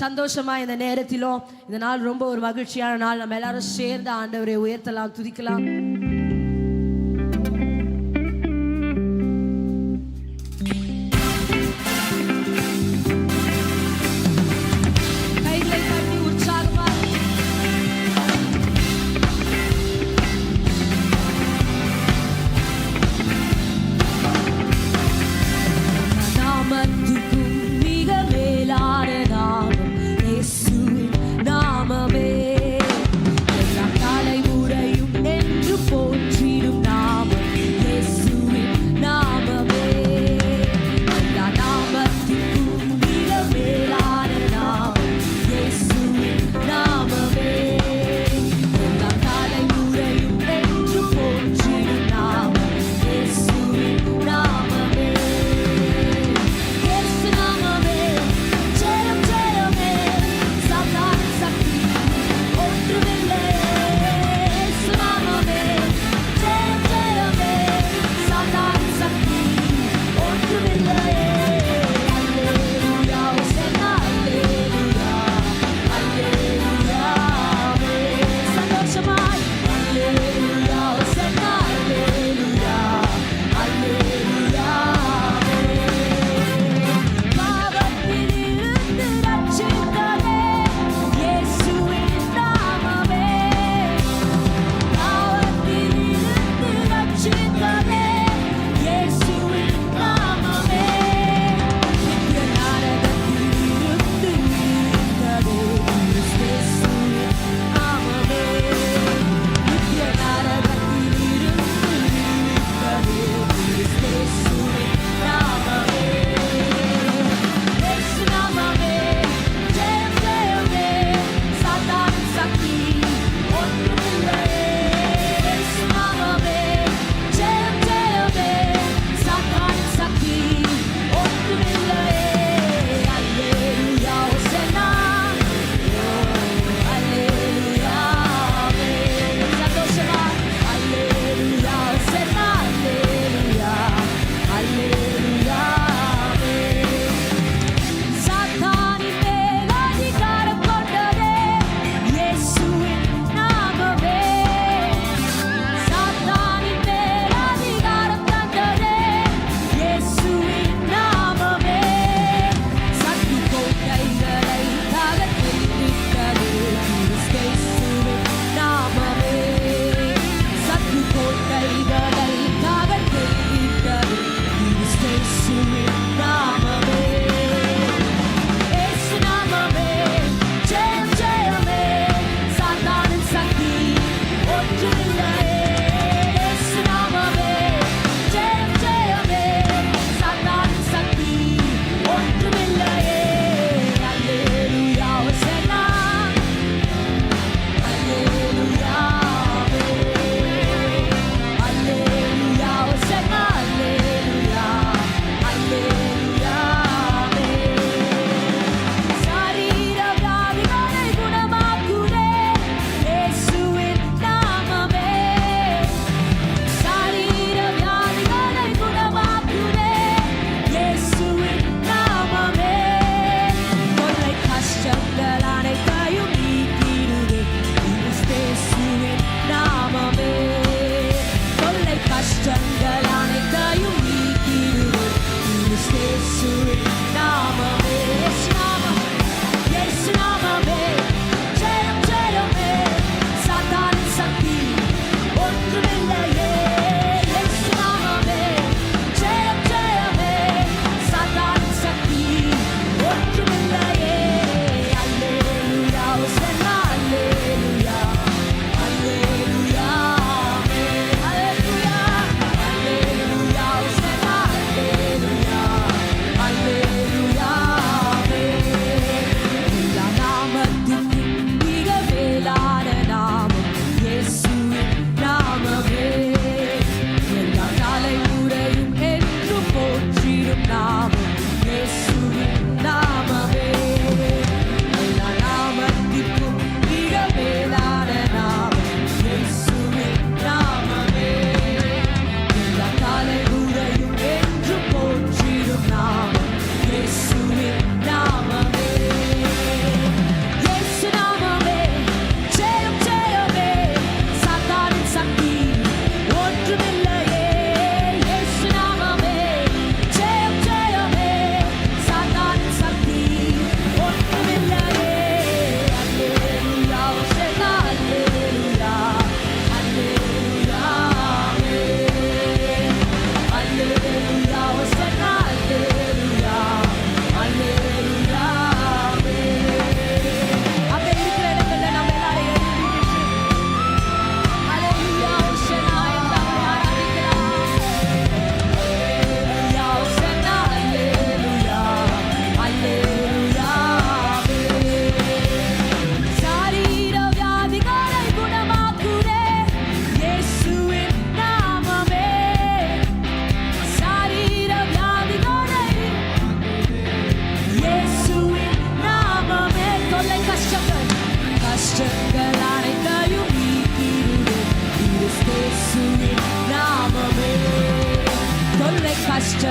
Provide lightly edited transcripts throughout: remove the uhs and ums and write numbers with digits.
சந்தோஷமா இந்த நேரத்திலும் இந்த நாள் ரொம்ப ஒரு மகிழ்ச்சியான நாள். நம்ம எல்லாரும் சேர்ந்து ஆண்டவரை உயர்த்தலாம், துதிக்கலாம். For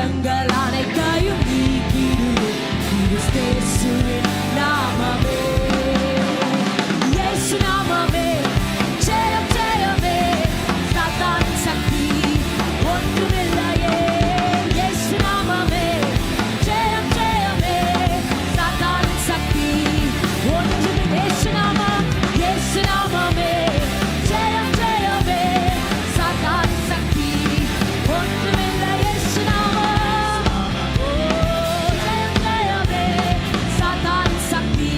பாரங்கள் அனைத்தையும் நீக்கிடுவே கிறிஸ்தேசுவின் நாமமே இயேசு நாமமே ஜெயம் ஜெயமே சாத்தானின் சக்தி ஒன்றுமில்லையே இயேசு நாமமே ஜெயம் ஜெயமே சாத்தானின் சக்தி ஒன்றுமில்லை இயேசு நாமமே ஜெயம் ஜெயமே சாத்தானின் சக்தி ஒன்றுமில்லை இயேசு நாமம் ஜெயம் ஜெயமே சாத்தானின் சக்தி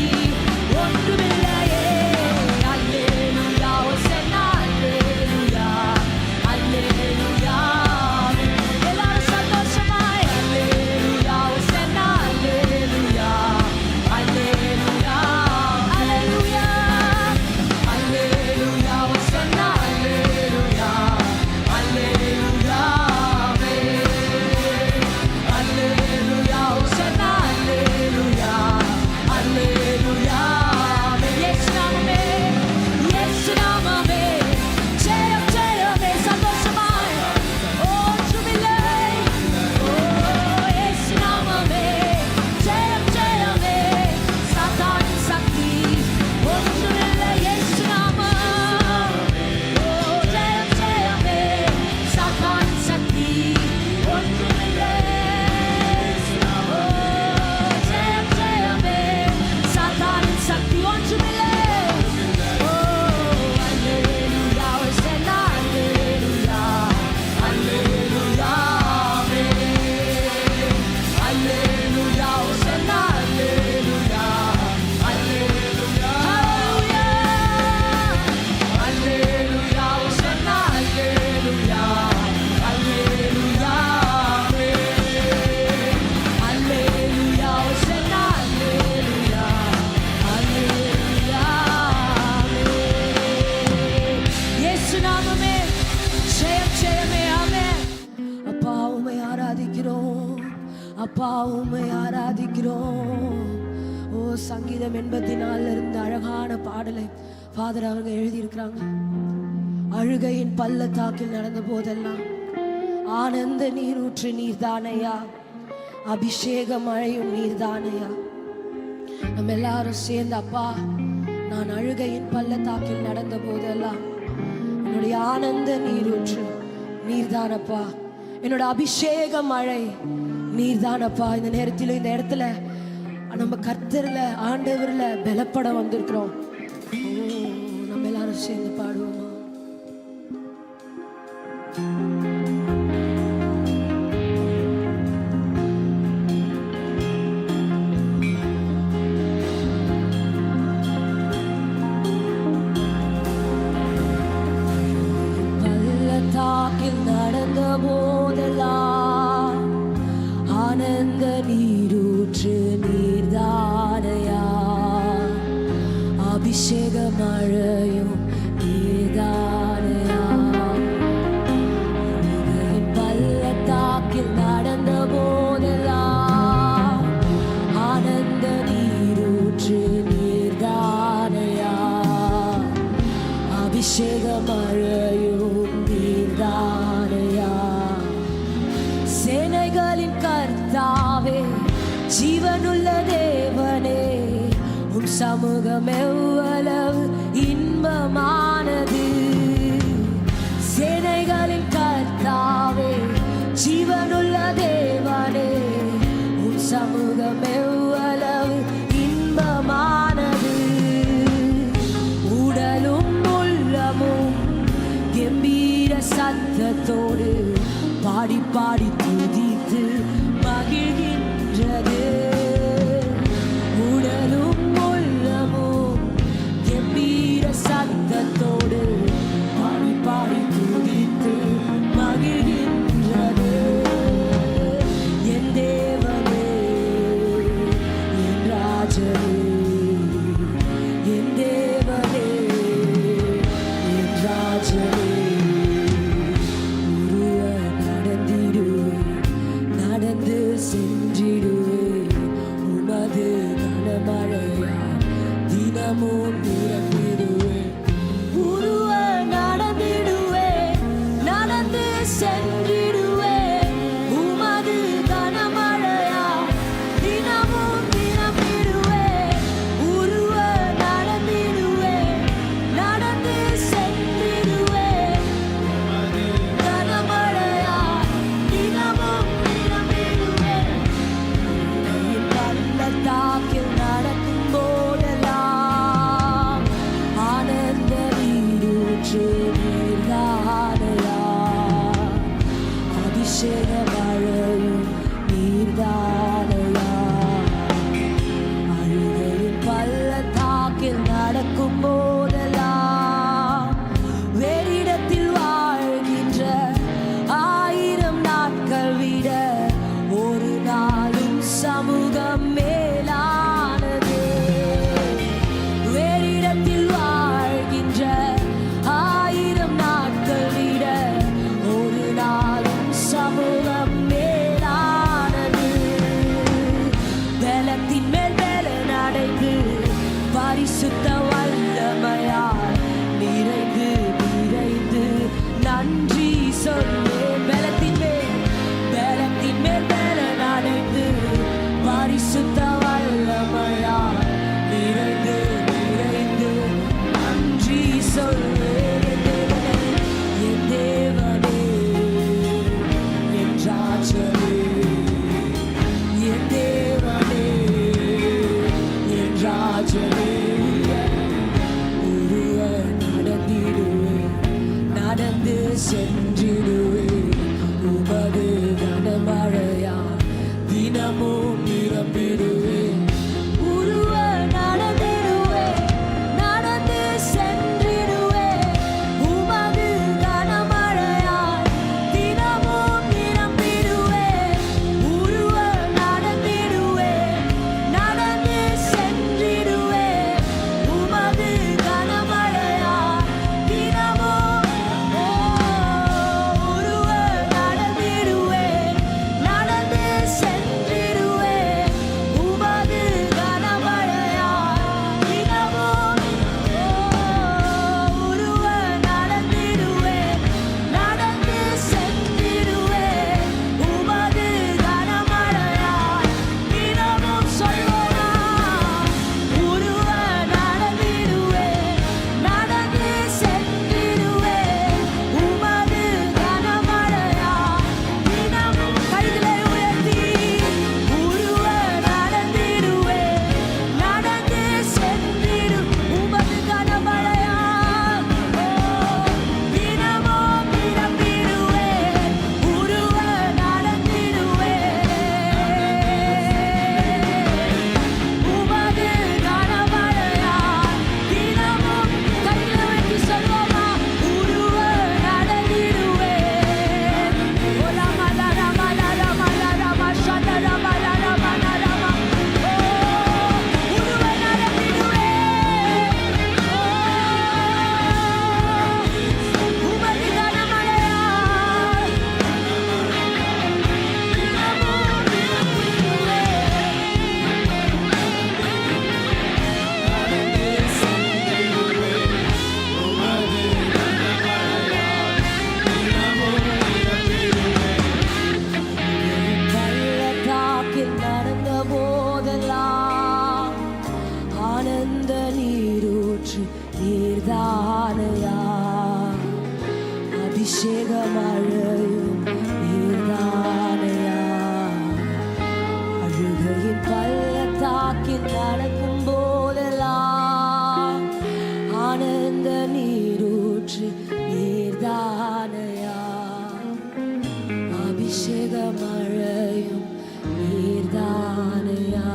ஒன்றுமில்லையே அல்லேலூயா ஓசன்னா அல்லேலூயா அல்லேலூயா எல்லாரும் சந்தோஷமாய் அல்லேலூயா ஓசன்னா அல்லேலூயா அல்லேலூயா அல்லேலூயா அல்லேலூயா ஓசன்னா அல்லேலூயா அல்லேலூயா அல்லேலூயா ஓசன்னா அல்லேலூயா அல்லேலூயா இயேசு நாமமே இயேசு நாமமே ஜெயம் ஜெயமே சந்தோஷமாய் ஒன்றுமில்லை இயேசு நாமமே ஜெயம் ஜெயமே சாத்தானின் சக்தி ஒன்றுமில்லை இயேசு நாமம் ஜெயம் ஜெயமே சாத்தானின் சக்தி ஒன்றுமில்லை ஜெயம் ஜெயமே சாத்தானின் சக்தி ஒன்றுமில்லை அல்லேலூயா ஓசன்னா அல்லேலூயா அல்லேலூயா அல்லேலூயா ஓசன்னா அல்லேலூயா அல்லேலூயா அல்லேலூயா ஓசன்னா அல்லேலூயா அல்லேலூயா அல்லேலூயா ஓசன்னா அல்லேலூயா அல்லேலூயா இயேசு நாமமே ஜெயம் ஜெயமே ஆமென் அப்பா உம்மை ஆராதிக்கிறோம் அப்பா உம்மை ஆராதிக்கிறோம் ஓ சங்கீதம் 84 இருந்து அழகான பாடலை ஃபாதர் அவங்க எழுதியிருக்கிறாங்க அழுகையின் பள்ளத்தாக்கில் நடந்த போதெல்லாம் ஆனந்த நீரூற்று நீர்தானையா அபிஷேக மழையும் நீர்தானையா நம்ம எல்லாரும் சேர்ந்து அப்பா நான் அழுகையின் பள்ளத்தாக்கில் நடந்த போதெல்லாம் என்னுடைய ஆனந்த நீரூற்று நீர்தானப்பா என்னோட அபிஷேக மழை நீர்தானப்பா இந்த நேரத்தில் இந்த இடத்துல நம்ம கர்த்தர்ல ஆண்டவர்ல பலப்பட வந்திருக்கிறோம் நம்ம எல்லாரும் சேர்ந்து பாடுவோமா பள்ளத்தாக்கில் நடந்த போதெல்லாம் ஆனந்த நீரூற்று நீர்தானையா அபிஷேக மழையும் நீர்தானையா பள்ளத்தாக்கில் நடந்த போதெல்லாம் ஆனந்த நீரூற்று நீர்தானையா அபிஷேக மழையும் நீர்தானையா சேனைகளின் கர்த்தாவே ஜீவனுள்ள தேவனே உம் சமூகம் எவ்வளவு இன்பமானது சேனைகளின் கர்த்தாவே ஜீவனுள்ள தேவனே உம் சமூகம் எவ்வளவு இன்பமானது உடலும் உள்ளமும் கம்பீர சத்தத்தோடு பாடி பாடி துதித்து மகிழ்கின்றது உடலும் உள்ளமும் கம்பீர சத்தத்தோடு பாடி பாடி துதித்து மகிழ்கின்றது என் தேவனே என் ராஜனே என் தேவனே என் ராஜனே நடந்து சென்றிடுவே உமது கனமழையா தினமும் நிரம்பிடுவே உருவ நடந்திடுவே நடந்து சென்றிடுவே உமது பலத்தின் மேல் பலன் அடைந்து பரிசுத்த வல்லமையால் நிறைந்து நிறைந்து நன்றி சொல்வேன். பலத்தின் மேல் பலன் அடைந்து பரிசுத்த வல்லமையால் நிறைந்து நிறைந்து நன்றி சொல்வேன். என் தேவனே, என் ராஜனே, என் தேவனே, என் ராஜனே, நடந்து சென்றிடுவேன். உமது கனமழையா தினமும் நிரம்பிடுவேன். நடந்திடுவேன், நடந்து சென்றிடுவேன். உமது கனமழையா தினமும் நிரம்பிடுவேன். நடந்திடுவேன், நடந்து சென்றிடுவேன். உமது கனமழையா தினமும் நடந்திடுவேன், நடந்து சென்றிடுவேன். உமது கனமழையா தினமும் நடந்திடுவேன், நடந்து சென்றிடுவேன். உமது கனமழையா தினமும் சொல்வோமா? நடந்திடுவேன், நடந்து சென்றிடுவேன். உமது கனமழையா தினமும் கைகளை உயர்த்தி நடந்திடுவேன், நடந்து சென்றிடும். உமது கனமழையா தினமும் நிரம்பிடுவேன். நடந்திடுவேன், உமது கனமழையா தினமும் கைகளை உயர்த்தி சொல்வோமா? நடந்திடுவேன். பள்ளத்தாக்கில் நடந்த போதெல்லாம் ஆனந்த நீரூற்று நீர்தானையா. அபிஷேக மழையும் நீர்தானையா. அழுகையின் பள்ளத்தாக்கில் நடக்கும் போதெல்லாம் ஆனந்த நீரூற்று நீர்தானையா. அபிஷேக மழையும் நீர்தானையா.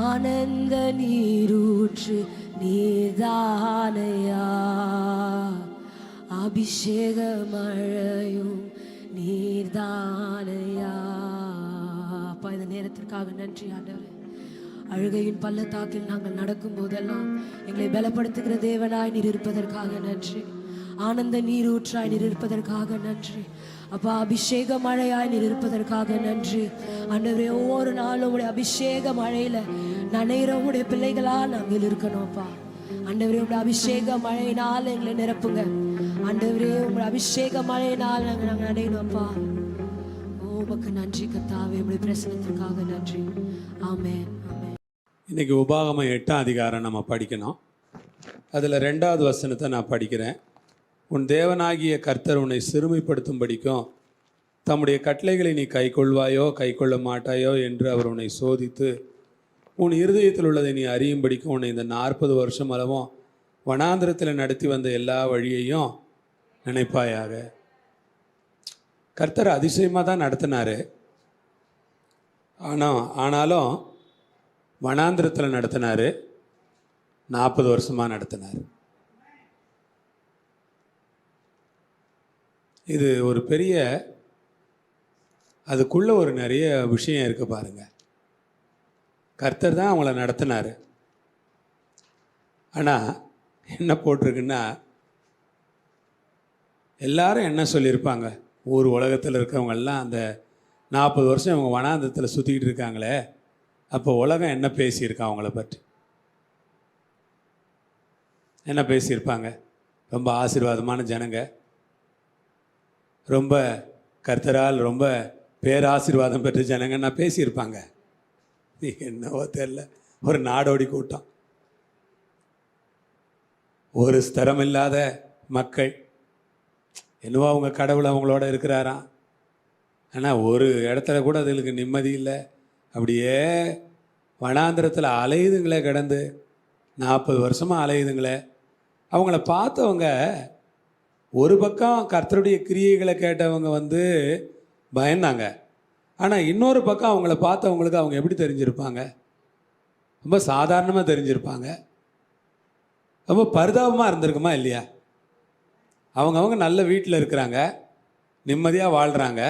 ஆனந்த நீரூற்று நீர்தானையா. அபிஷேக மழையும் நீர்தானையா. அப்பா, இந்த நேரத்திற்காக நன்றி ஆண்டவரே. அழுகையின் பள்ளத்தாக்கில் நாங்கள் நடக்கும் போதெல்லாம் எங்களை பலப்படுத்துகிற தேவனாய் நீர் இருப்பதற்காக நன்றி. ஆனந்த நீரூற்றாய் நீர் இருப்பதற்காக நன்றி. அப்பா, அபிஷேக மழையாய் நீர் இருப்பதற்காக நன்றி ஆண்டவரே. ஒவ்வொரு நாளும் உடைய அபிஷேக மழையில நனைகிற உடைய பிள்ளைகளா நாங்கள் இருக்கணும்ப்பா. ஆண்டவரே, உடைய அபிஷேக மழையினால் எங்களை நிரப்புங்க ஆண்டவரே. உங்களுடைய அபிஷேக மழையினால் நாங்கள் நனையணும்ப்பா. உமக்கு நன்றி கர்த்தாவே, உடைய பிரசனத்திற்காக நன்றி. ஆமென், ஆமென். இன்றைக்கி உபாகமம் 8ஆம் அதிகாரம் நம்ம படிக்கணும். அதில் 2வது வசனத்தை நான் படிக்கிறேன். உன் தேவனாகிய கர்த்தர் உன்னை சிறுமைப்படுத்தும்படிக்கும் தம்முடைய கட்டளைகளை நீ கைக்கொள்வாயோ கைக்கொள்ள மாட்டாயோ என்று அவர் உன்னை சோதித்து உன் இருதயத்தில் உள்ளதை நீ அறியும்படிக்கும் உன்னை இந்த 40 வருஷம் அளவும் வனாந்திரத்தில் நடத்தி வந்த எல்லா வழியையும் நினைப்பாயாக. கர்த்தர் அதிசயமாக தான் நடத்தினார். ஆனாலும் வனாந்திரத்தில் நடத்தினார், 40 வருஷமாக நடத்தினார். இது ஒரு பெரிய, அதுக்குள்ளே ஒரு நிறைய விஷயம் இருக்குது பாருங்கள். கர்த்தர் தான் அவங்கள நடத்தினார். ஆனால் என்ன போட்டிருக்குன்னா, எல்லாரும் என்ன சொல்லியிருப்பாங்க, ஊர் உலகத்தில் இருக்கிறவங்கெல்லாம் அந்த 40 வருஷம் இவங்க வனாந்தரத்தில் சுற்றிக்கிட்டு இருக்காங்களே, அப்போ உலகம் என்ன பேசியிருக்கான் அவங்கள பற்றி? என்ன பேசியிருப்பாங்க? ரொம்ப ஆசீர்வாதமான ஜனங்க, ரொம்ப கர்த்தரால் ரொம்ப பேராசீர்வாதம் பெற்ற ஜனங்கன்னா பேசியிருப்பாங்க. என்னவோ தெரியல, ஒரு நாடோடி கூட்டம், ஒரு ஸ்திரம் இல்லாத மக்கள். என்னவோ அவங்க கடவுள் அவங்களோட இருக்கிறாராம், ஆனால் ஒரு இடத்துல கூட அதுகளுக்கு நிம்மதி இல்லை. அப்படியே வனாந்திரத்தில் அலையுதுங்களே, கிடந்து 40 வருஷமாக அலையுதுங்களே. அவங்கள பார்த்தவங்க ஒரு பக்கம் கர்த்தருடைய கிரியைகளை கேட்டவங்க பயந்தாங்க, ஆனால் இன்னொரு பக்கம் அவங்கள பார்த்தவங்களுக்கு அவங்க எப்படி தெரிஞ்சிருப்பாங்க? ரொம்ப சாதாரணமாக தெரிஞ்சிருப்பாங்க. ரொம்ப பரிதாபமாக இருந்திருக்குமா இல்லையா? அவங்கவுங்க நல்ல வீட்டில் இருக்கிறாங்க, நிம்மதியாக வாழ்கிறாங்க.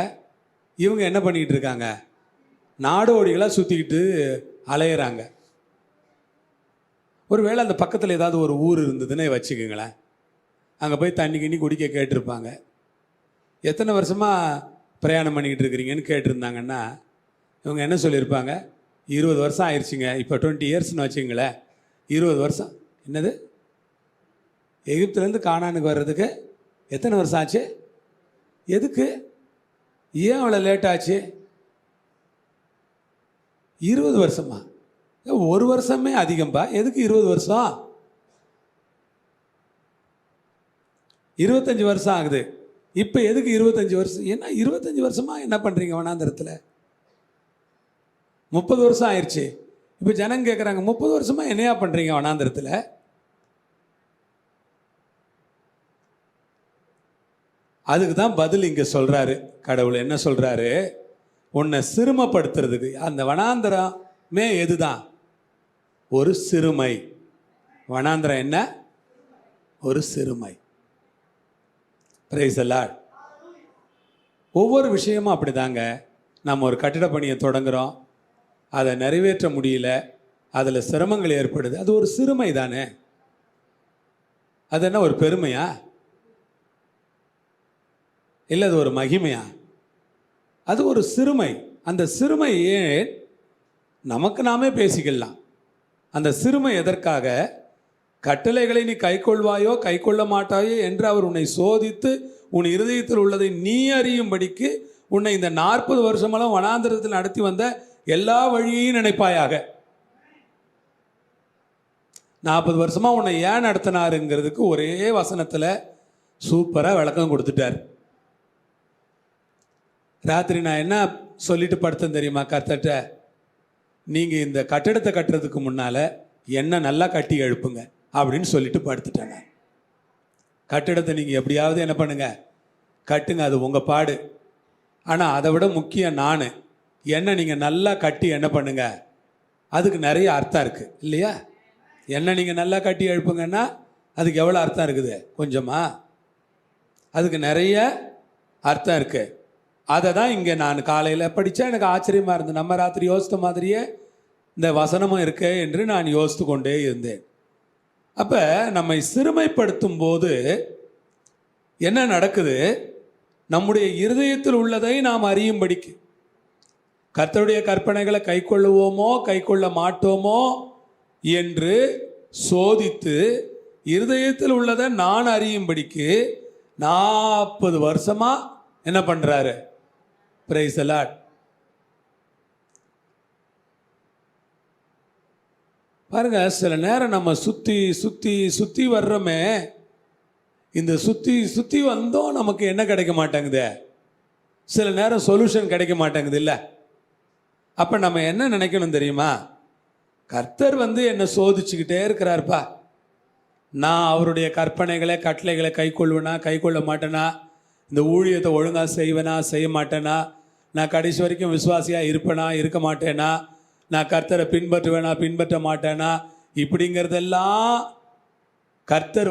இவங்க என்ன பண்ணிக்கிட்டு இருக்காங்க? நாடோடிகளாக சுற்றிக்கிட்டு அலையிறாங்க. ஒருவேளை அந்த பக்கத்தில் ஏதாவது ஒரு ஊர் இருந்ததுன்னு வச்சுக்கோங்களேன், அங்கே போய் தண்ணி கிண்ணி குடிக்க கேட்டிருப்பாங்க. எத்தனை வருஷமாக பிரயாணம் பண்ணிக்கிட்டு இருக்கிறீங்கன்னு கேட்டிருந்தாங்கன்னா இவங்க என்ன சொல்லியிருப்பாங்க? 20 வருஷம் ஆயிடுச்சுங்க. இப்போ 20 இயர்ஸ்னு வச்சுங்களேன். 20 வருஷம் என்னது? எகிப்துலேருந்து கானானுக்கு வர்றதுக்கு எத்தனை வருஷம் ஆச்சு? எதுக்கு? ஏன் அவ்வளோ லேட் ஆச்சு? 20 வருஷமா? ஒரு வருஷமே அதிகம்பா. எதுக்கு 20 வருஷம்? 25 வருஷம் ஆகுது. இப்போ எதுக்கு 25 வருஷம்? என்ன 25 வருஷமாக என்ன பண்ணுறீங்க வனாந்திரத்தில்? 30 வருஷம் ஆயிடுச்சு. இப்போ ஜனங்க கேட்குறாங்க, 30 வருஷமாக என்னையா பண்ணுறீங்க வனாந்திரத்தில்? அதுக்கு தான் பதில் இங்கே சொல்கிறாரு கடவுள். என்ன சொல்கிறாரு? உன்னை சிறுமப்படுத்துறதுக்கு. அந்த வனாந்திரமே எதுதான்? ஒரு சிறுமை. வனாந்திரம் என்ன? ஒரு சிறுமை. Praise the Lord. ஒவ்வொரு விஷயமும் அப்படிதாங்க. நம்ம ஒரு கட்டிட பணியை தொடங்குகிறோம், அதை நிறைவேற்ற முடியல, அதில் சிரமங்கள் ஏற்படுது. அது ஒரு சிறுமை தானே. அது என்ன ஒரு பெருமையா? இல்லை அது ஒரு மகிமையா? அது ஒரு சிறுமை. அந்த சிறுமையே நமக்கு நாமே பேசிக்கலாம். அந்த சிறுமை எதற்காக? கட்டளைகளை நீ கைக்கொள்வாயோ கைக்கொள்ள மாட்டாயோ என்று அவர் உன்னை சோதித்து உன் இருதயத்தில் உள்ளதை நீ அறியும்படிக்கு உன்னை இந்த 40 வருஷமெல்லாம் வனாந்திரத்தில் நடத்தி வந்த எல்லா வழியையும் நினைப்பாயாக. 40 வருஷமா உன்னை ஏன் நடத்தினாருங்கிறதுக்கு ஒரே வசனத்தில் சூப்பராக விளக்கம் கொடுத்துட்டார். ராத்திரி நான் என்ன சொல்லிட்டு படுத்தேன் தெரியுமா கர்த்தர்ட்ட? நீங்கள் இந்த கட்டிடத்தை கட்டுறதுக்கு முன்னால் என்ன நல்லா கட்டி எழுப்புங்க அப்படின்னு சொல்லிட்டு படுத்துட்டேன். கட்டிடத்தை நீங்கள் எப்படியாவது என்ன பண்ணுங்க, கட்டுங்க, அது உங்கள் பாடு. ஆனால் அதை விட முக்கியம் நான் என்ன நீங்கள் நல்லா கட்டி என்ன பண்ணுங்க, அதுக்கு நிறைய அர்த்தம் இருக்குது இல்லையா? என்ன நீங்கள் நல்லா கட்டி எழுப்புங்கன்னா அதுக்கு எவ்வளோ அர்த்தம் இருக்குது? கொஞ்சமா? அதுக்கு நிறைய அர்த்தம் இருக்குது. அதை தான் இங்கே நான் காலையில் படித்தேன். எனக்கு ஆச்சரியமாக இருந்தது. நம்ம ராத்திரி யோசித்த மாதிரியே இந்த வசனமும் இருக்கே என்று நான் யோசித்து கொண்டே இருந்தேன். அப்போ நம்மை சிறுமைப்படுத்தும் போது என்ன நடக்குது? நம்முடைய இருதயத்தில் உள்ளதை நாம் அறியும்படிக்கு கர்த்தருடைய கற்பனைகளை கைக்கொள்ளுவோமோ கைக்கொள்ள மாட்டோமோ என்று சோதித்து இருதயத்தில் உள்ளதை நான் அறியும்படிக்கு 40 வருஷமாக என்ன பண்ணுறாரு? Praise the Lord. பாருங்க, சில நேரம் நம்ம சுற்றி சுற்றி சுற்றி வர்றோமே, இந்த சுற்றி சுற்றி வந்தோம் நமக்கு என்ன கிடைக்க மாட்டேங்குது? சில நேரம் சொல்யூஷன் கிடைக்க மாட்டேங்குது இல்லை? அப்போ நம்ம என்ன நினைக்கணும் தெரியுமா? கர்த்தர் என்னை சோதிச்சுக்கிட்டே இருக்கிறார்ப்பா. நான் அவருடைய கற்பனைகளை கட்டளைகளை கைக்கொள்வேனா கைக்கொள்ள மாட்டேனா, இந்த ஊழியத்தை ஒழுங்காக செய்வேனா செய்ய மாட்டேனா, நான் கடைசி வரைக்கும் விசுவாசியாக இருப்பேனா இருக்க மாட்டேனா, நான் கர்த்தரை பின்பற்றுவேனா பின்பற்ற மாட்டேனா, இப்படிங்கிறதெல்லாம் கர்த்தர்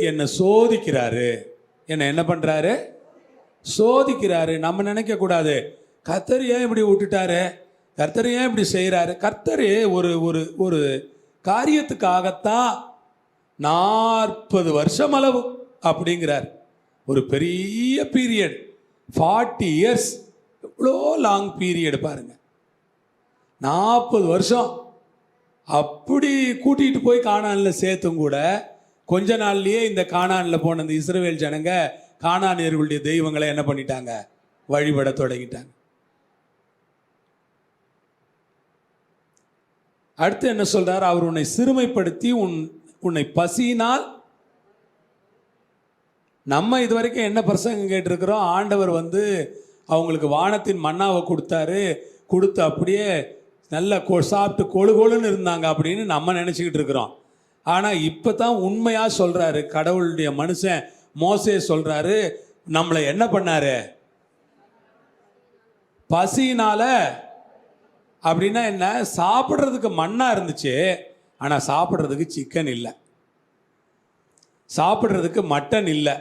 என்னை சோதிக்கிறாரு. என்னை என்ன பண்ணுறாரு? சோதிக்கிறாரு. நம்ம நினைக்கக்கூடாது கர்த்தர் ஏன் இப்படி விட்டுட்டாரு, கர்த்தர் ஏன் இப்படி செய்கிறாரு. கர்த்தர் ஒரு ஒரு ஒரு காரியத்துக்காகத்தான் 40 வருஷம் அளவு அப்படிங்கிறார். ஒரு பெரிய பீரியட், 40 இயர்ஸ். எவ்வளோ லாங் பீரியட் பாருங்க. 40 வருஷம் அப்படி கூட்டிகிட்டு போய் கானானில் சேர்த்தும் கூட கொஞ்ச நாள்லயே இந்த கானானில் போன இந்த இஸ்ரவேல் ஜனங்க கானானியர்களுடைய தெய்வங்களை என்ன பண்ணிட்டாங்க? வழிபட தொடங்கிட்டாங்க. அடுத்து என்ன சொல்றார்? அவர் உன்னை சிறுமைப்படுத்தி உன்னை பசியினால். நம்ம இதுவரைக்கும் என்ன பிரசங்கம் கேட்டிருக்கிறோம்? ஆண்டவர் அவங்களுக்கு வானத்தின் மன்னாவை கொடுத்தாரு, கொடுத்து அப்படியே நல்லா சாப்பிட்டு கொழு கொழுன்னு இருந்தாங்க அப்படின்னு நம்ம நினச்சிக்கிட்டு இருக்கிறோம். ஆனால் இப்போ தான் உண்மையாக சொல்கிறாரு கடவுளுடைய மனுஷன் மோசே சொல்கிறாரு, நம்மளை என்ன பண்ணாரு? பசியினால. அப்படின்னா என்ன? சாப்பிட்றதுக்கு மண்ணா இருந்துச்சு, ஆனால் சாப்பிட்றதுக்கு சிக்கன் இல்லை, சாப்பிட்றதுக்கு மட்டன் இல்லை,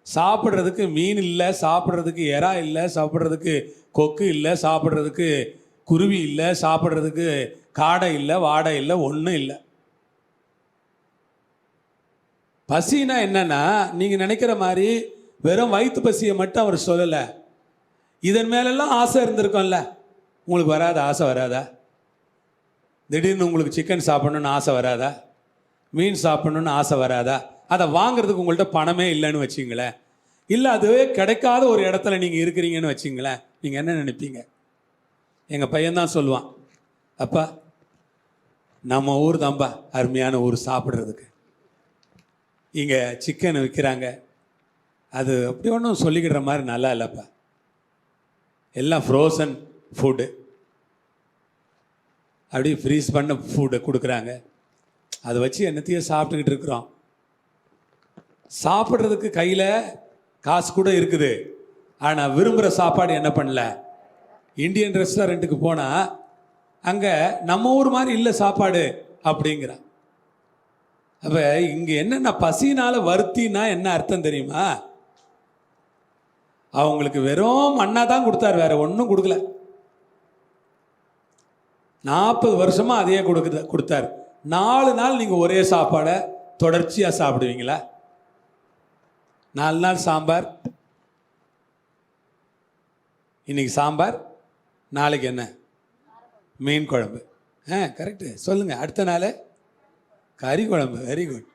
சாப்பிட்றதுக்கு மீன் இல்லை, சாப்பிட்றதுக்கு எறா இல்லை, சாப்பிட்றதுக்கு கொக்கு இல்லை, சாப்பிட்றதுக்கு குருவி இல்லை, சாப்பிட்றதுக்கு காடை இல்லை, வாடை இல்லை, ஒன்றும் இல்லை. பசினா என்னன்னா, நீங்கள் நினைக்கிற மாதிரி வெறும் வயிற்று பசியை மட்டும் அவர் சொல்லலை. இதன் மேலெல்லாம் ஆசை இருந்திருக்கும்ல. உங்களுக்கு வராதா? ஆசை வராதா? திடீர்னு உங்களுக்கு சிக்கன் சாப்பிடணுன்னு ஆசை வராதா? மீன் சாப்பிடணுன்னு ஆசை வராதா? அதை வாங்குறதுக்கு உங்கள்கிட்ட பணமே இல்லைன்னு வச்சிங்களேன், இல்லை அதுவே கிடைக்காத ஒரு இடத்துல நீங்கள் இருக்கிறீங்கன்னு வச்சிங்களேன், நீங்கள் என்ன நினைப்பீங்க? எங்கள் பையன்தான் சொல்லுவான், அப்பா நம்ம ஊர் தான்பா அருமையான ஊர் சாப்பிட்றதுக்கு, இங்கே சிக்கன் விற்கிறாங்க, அது அப்படி ஒன்றும் சொல்லிக்கிற மாதிரி நல்லா இல்லைப்பா, எல்லாம் ஃப்ரோசன் ஃபுட்டு, அப்படி ஃப்ரீஸ் பண்ண ஃபுட்டை கொடுக்குறாங்க, அதை வச்சு என்னத்தையும் சாப்பிட்டுக்கிட்டு இருக்கிறோம். சாப்பிட்றதுக்கு கையில் காசு கூட இருக்குது, ஆனால் விரும்புகிற சாப்பாடு என்ன பண்ணல? இந்தியன் ரெஸ்டாரண்ட்டுக்கு போனால் அங்கே நம்ம ஊர் மாதிரி இல்லை சாப்பாடு அப்படிங்கிறான். அப்போ இங்கே என்னென்ன பசினால் வருத்தினா என்ன அர்த்தம் தெரியுமா? அவங்களுக்கு வெறும் மண்ணா தான் கொடுத்தார், வேற ஒன்றும் கொடுக்கல. 40 வருஷமாக அதையே கொடுத்தார். 4 நாள் நீங்கள் ஒரே சாப்பாடை தொடர்ச்சியாக சாப்பிடுவீங்களா? 4 நாள் சாம்பார், இன்னைக்கு சாம்பார், நாளைக்கு என்ன? மீன் குழம்பு. கரெக்டு, சொல்லுங்கள். அடுத்த நாள் கறி குழம்பு. வெரி குட்,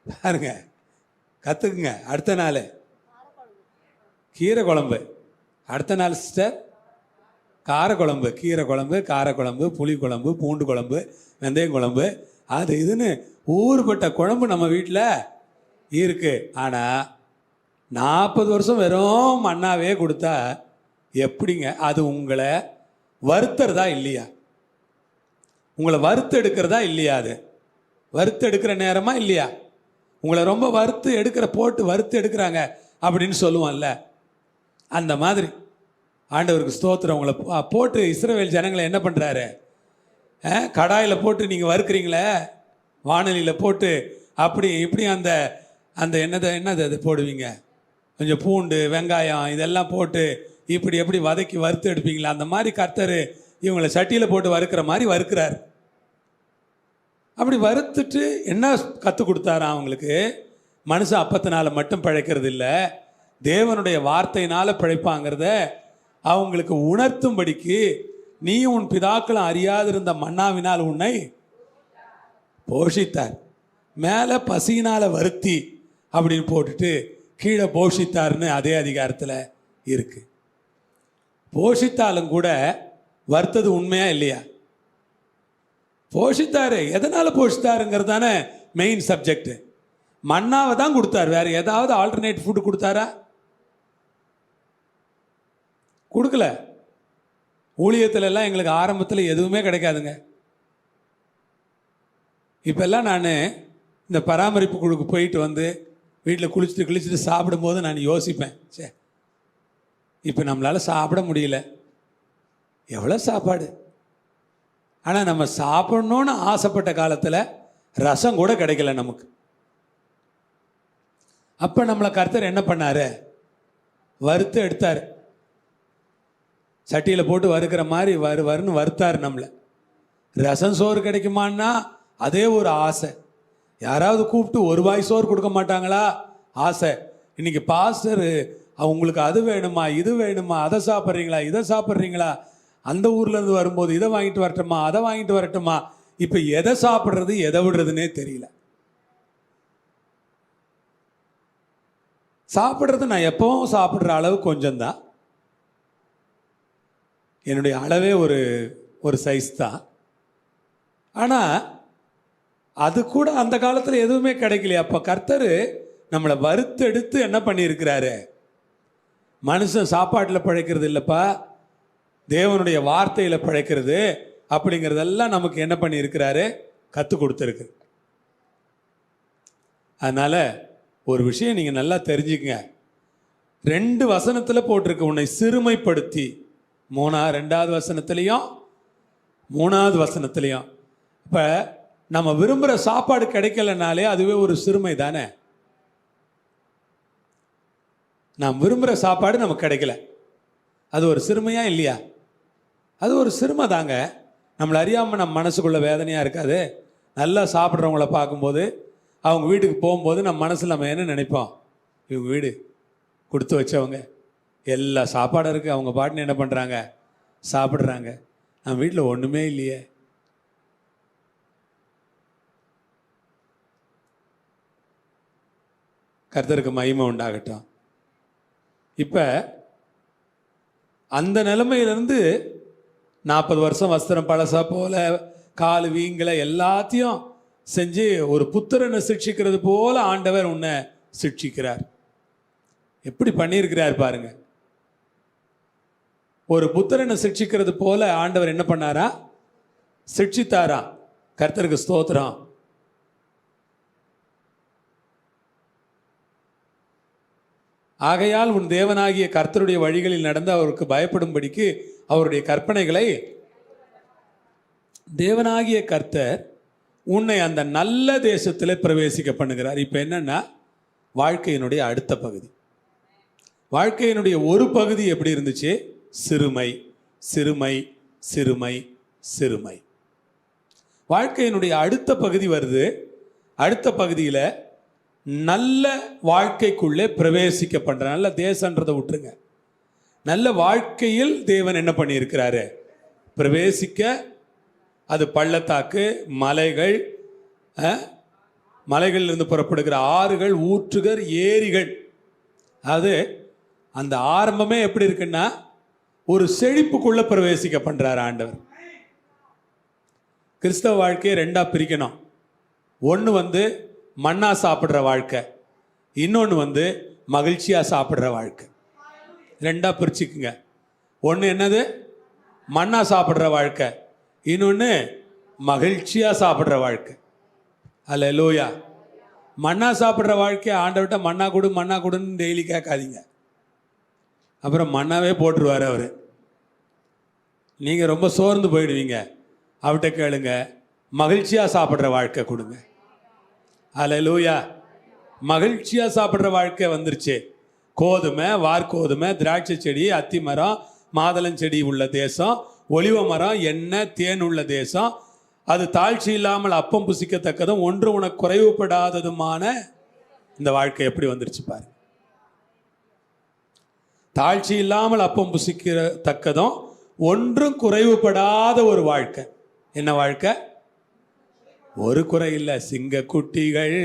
பாருங்க, கற்றுக்குங்க. அடுத்த நாள் கீரை குழம்பு, அடுத்த நாள் சிஸ்டர் காரக்குழம்பு, கீரை குழம்பு, காரக்குழம்பு, புளி குழம்பு, பூண்டு குழம்பு, வெந்தயம் குழம்பு, அது இதுன்னு ஊறுபட்ட குழம்பு நம்ம வீட்டில் இருக்குது. ஆனால் 40 வருஷம் வெறும் மண்ணாவே கொடுத்தா எப்படிங்க? அது உங்களை வறுத்துறதா இல்லையா? உங்களை வறுத்து எடுக்கிறதா இல்லையா? அது வறுத்து எடுக்கிற நேரமா இல்லையா? உங்களை ரொம்ப வறுத்து வறுத்து எடுக்கிறாங்க அப்படின்னு சொல்லுவான்ல, அந்த மாதிரி ஆண்டவருக்கு ஸ்தோத்திரம். உங்களை போட்டு இஸ்ரவேல் ஜனங்களை என்ன பண்ணுறாரு? கடாயில் போட்டு நீங்கள் வறுக்கிறீங்களே, வானலியில் போட்டு அப்படி இப்படி அந்த அந்த என்னது அது போடுவீங்க, கொஞ்சம் பூண்டு வெங்காயம் இதெல்லாம் போட்டு இப்படி எப்படி வதக்கி வறுத்து எடுப்பீங்களா, அந்த மாதிரி கர்த்தர் இவங்களை சட்டியில் போட்டு வறுக்கிற மாதிரி வறுக்கிறார். அப்படி வறுத்துட்டு என்ன கற்றுக் கொடுத்தாரா அவங்களுக்கு? மனுஷன் அப்பத்தினால மட்டும் பிழைக்கிறது இல்லை, தேவனுடைய வார்த்தையினால் பிழைப்பாங்கிறத அவங்களுக்கு உணர்த்தும்படிக்கு, நீ உன் பிதாக்களும் அறியாதிருந்த மன்னாவினால் உன்னை போஷித்தார். மேலே பசியினால் வருத்தி அப்படின்னு போட்டுட்டு கீழே போஷித்தார்னு அதே அதிகாரத்தில் இருக்கு. போஷித்தாலும் கூட வறுத்தது உண்மையா இல்லையா? போஷித்தாரு. எதனால் போஷித்தாருங்கிறது தானே மெயின் சப்ஜெக்ட். மன்னாவை தான் கொடுத்தார், வேற ஏதாவது ஆல்டர்னேட் ஃபுட்டு கொடுத்தாரா? கொடுக்கல. ஊழியத்துலலாம் எங்களுக்கு ஆரம்பத்தில் எதுவுமே கிடைக்காதுங்க. இப்போல்லாம் நான் இந்த பராமரிப்பு குழுக்கு போயிட்டு வீட்டில் குளிச்சுட்டு சாப்பிடும்போது நான் யோசிப்பேன், சே இப்போ நம்மளால் சாப்பிட முடியல, எவ்வளோ சாப்பாடு. ஆனால் நம்ம சாப்பிட்ணுன்னு ஆசைப்பட்ட காலத்தில் ரசம் கூட கிடைக்கல நமக்கு. அப்போ நம்மளை கர்த்தர் என்ன பண்ணார்? வறுத்து எடுத்தார். சட்டியில் போட்டு வறுக்கிற மாதிரி வருன்னு வறுத்தார் நம்மளை. ரசம் சோறு கிடைக்குமான்னா அதே ஒரு ஆசை. யாராவது கூப்பிட்டு ஒரு வாய் சோறு கொடுக்க மாட்டாங்களா? ஆசை. இன்னைக்கு பாஸ்டர் உங்களுக்கு அது வேணுமா இது வேணுமா, அதை சாப்பிட்றீங்களா இதை சாப்பிட்றீங்களா, அந்த ஊர்ல இருந்து வரும்போது இதை வாங்கிட்டு வரட்டுமா, அதை வாங்கிட்டு வரட்டுமா. இப்போ எதை சாப்பிட்றது எதை விடுறதுனே தெரியல. சாப்பிட்றது நான் எப்பவும் சாப்பிட்ற அளவு கொஞ்சம்தான். என்னுடைய அளவே ஒரு சைஸ் தான். ஆனால் அது கூட அந்த காலத்தில் எதுவுமே கிடைக்கலையே. அப்போ கர்த்தர் நம்மளை வறுத்தெடுத்து என்ன பண்ணியிருக்கிறாரு, மனுஷன் சாப்பாட்டில் பிழைக்கிறது இல்லைப்பா, தேவனுடைய வார்த்தையில் பிழைக்கிறது அப்படிங்கிறதெல்லாம் நமக்கு என்ன பண்ணியிருக்கிறாரு, கற்றுக் கொடுத்துருக்கு. அதனால் ஒரு விஷயம் நீங்கள் நல்லா தெரிஞ்சுக்கங்க. 2 வசனத்தில் போட்டிருக்கு, உன்னை சிறுமைப்படுத்தி. 2வது வசனத்துலேயும் 3வது வசனத்துலேயும். இப்போ நம்ம விரும்புகிற சாப்பாடு கிடைக்கலனாலே அதுவே ஒரு சிறுமை தானே. நாம் விரும்புகிற சாப்பாடு நமக்கு கிடைக்கல, அது ஒரு சிறுமையா இல்லையா? அது ஒரு சிறுமை தாங்க. நம்மளை அறியாமல் நம்ம மனசுக்குள்ள வேதனையாக இருக்காது. நல்லா சாப்பிட்றவங்கள பார்க்கும்போது, அவங்க வீட்டுக்கு போகும்போது நம்ம மனசில் நம்ம என்ன நினைப்போம், இவங்க வீடு கொடுத்து வச்சவங்க, எல்லா சாப்பாடும் இருக்குது, அவங்க பாட்டுன்னு என்ன பண்ணுறாங்க, சாப்பிட்றாங்க. நம்ம வீட்டில் ஒன்றுமே இல்லையே. கர்த்தருக்கு மகிமை உண்டாகட்டும். இப்போ அந்த நிலைமையிலேருந்து 40 வருஷம் வஸ்திரம் பழசா போல, கால் வீங்களை எல்லாத்தையும் செஞ்சு ஒரு புத்திரனை சிக்ஷிக்கிறது போல ஆண்டவர் உன்னை சிக்ஷிக்கிறார். எப்படி பண்ணியிருக்கிறார் பாருங்க. ஒரு புத்திரனை சிக்ஷிக்கிறது போல ஆண்டவர் என்ன பண்ணாரா, சிக்ஷித்தாரா. கர்த்தருக்கு ஸ்தோத்திரம். ஆகையால் உன் தேவனாகிய கர்த்தருடைய வழிகளில் நடந்து அவருக்கு பயப்படும்படிக்கு அவருடைய கற்பனைகளை. தேவனாகிய கர்த்தர் உன்னை அந்த நல்ல தேசத்தில் பிரவேசிக்க பண்ணுகிறார். இப்போ என்னன்னா, வாழ்க்கையினுடைய அடுத்த பகுதி. வாழ்க்கையினுடைய ஒரு பகுதி எப்படி இருந்துச்சு, சிறுமை சிறுமை சிறுமை சிறுமை. வாழ்க்கையினுடைய அடுத்த பகுதி வருது. அடுத்த பகுதியில் நல்ல வாழ்க்கைக்குள்ளே பிரவேசிக்க பண்ற, நல்ல தேசன்றதை விட்டுருங்க, நல்ல வாழ்க்கையில் தேவன் என்ன பண்ணியிருக்கிறாரு, பிரவேசிக்க. அது பள்ளத்தாக்கு, மலைகள், மலைகளிலிருந்து புறப்படுகிற ஆறுகள், ஊற்றுகள், ஏரிகள். அது அந்த ஆரம்பமே எப்படி இருக்குன்னா, ஒரு செழிப்புக்குள்ள பிரவேசிக்க பண்றாரு ஆண்டவர். கிறிஸ்தவ வாழ்க்கையை 2ஆ பிரிக்கணும். ஒன்று மண்ணா சாப்பிட்ற வாழ்க்கை, இன்னொன்று மகிழ்ச்சியாக சாப்பிட்ற வாழ்க்கை. 2ஆ பிரிச்சுக்குங்க. ஒன்று என்னது, மண்ணா சாப்பிட்ற வாழ்க்கை, இன்னொன்று மகிழ்ச்சியாக சாப்பிட்ற வாழ்க்கை. அல்லேலூயா. மண்ணா சாப்பிட்ற வாழ்க்கை ஆண்டவர்கிட்ட மண்ணா கொடு மண்ணா கொடுன்னு டெய்லி கேட்காதீங்க, அப்புறம் மண்ணாவே போட்டுருவார் அவர். நீங்கள் ரொம்ப சோர்ந்து போயிடுவீங்க. அவர்கிட்ட கேளுங்க, மகிழ்ச்சியாக சாப்பிட்ற வாழ்க்கை கொடுங்க. அல்லேலூயா. மகிழ்ச்சியாக சாப்பிட்ற வாழ்க்கை வந்துருச்சு. கோதுமை, வார்கோதுமை, திராட்சை செடி, அத்தி மரம், மாதளஞ்செடி உள்ள தேசம், ஒலிவ மரம், எண்ணெய், தேன் உள்ள தேசம், அது தாழ்ச்சி இல்லாமல் அப்பம் புசிக்கத்தக்கதும் ஒன்று உனக்கு குறைவுபடாததுமான இந்த வாழ்க்கை எப்படி வந்துருச்சு பாரு. தாழ்ச்சி இல்லாமல் அப்பம் புசிக்கத்தக்கதும் ஒன்றும் குறைவுபடாத ஒரு வாழ்க்கை. என்ன வாழ்க்கை? ஒரு குறை இல்லை. சிங்க குட்டிகள்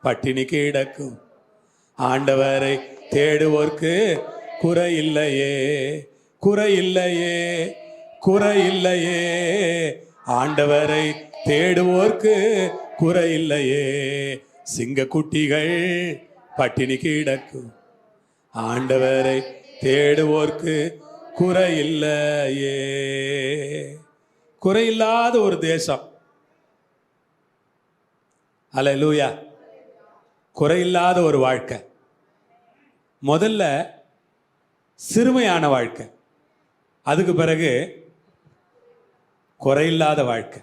பட்டினி கிடக்கும், ஆண்டவரை தேடுவோர்க்கு குறை இல்லையே, குறை இல்லையே, குறை இல்லையே. ஆண்டவரை தேடுவோர்க்கு குறை இல்லையே. சிங்க குட்டிகள் பட்டினி கிடக்கும், ஆண்டவரை தேடுவோர்க்கு குறை இல்லையே. குறையில்லாத ஒரு தேசம். அல்லேலூயா. குறையில்லாத ஒரு வாழ்க்கை. முதல்ல சிறுமையான வாழ்க்கை, அதுக்கு பிறகு குறையில்லாத வாழ்க்கை.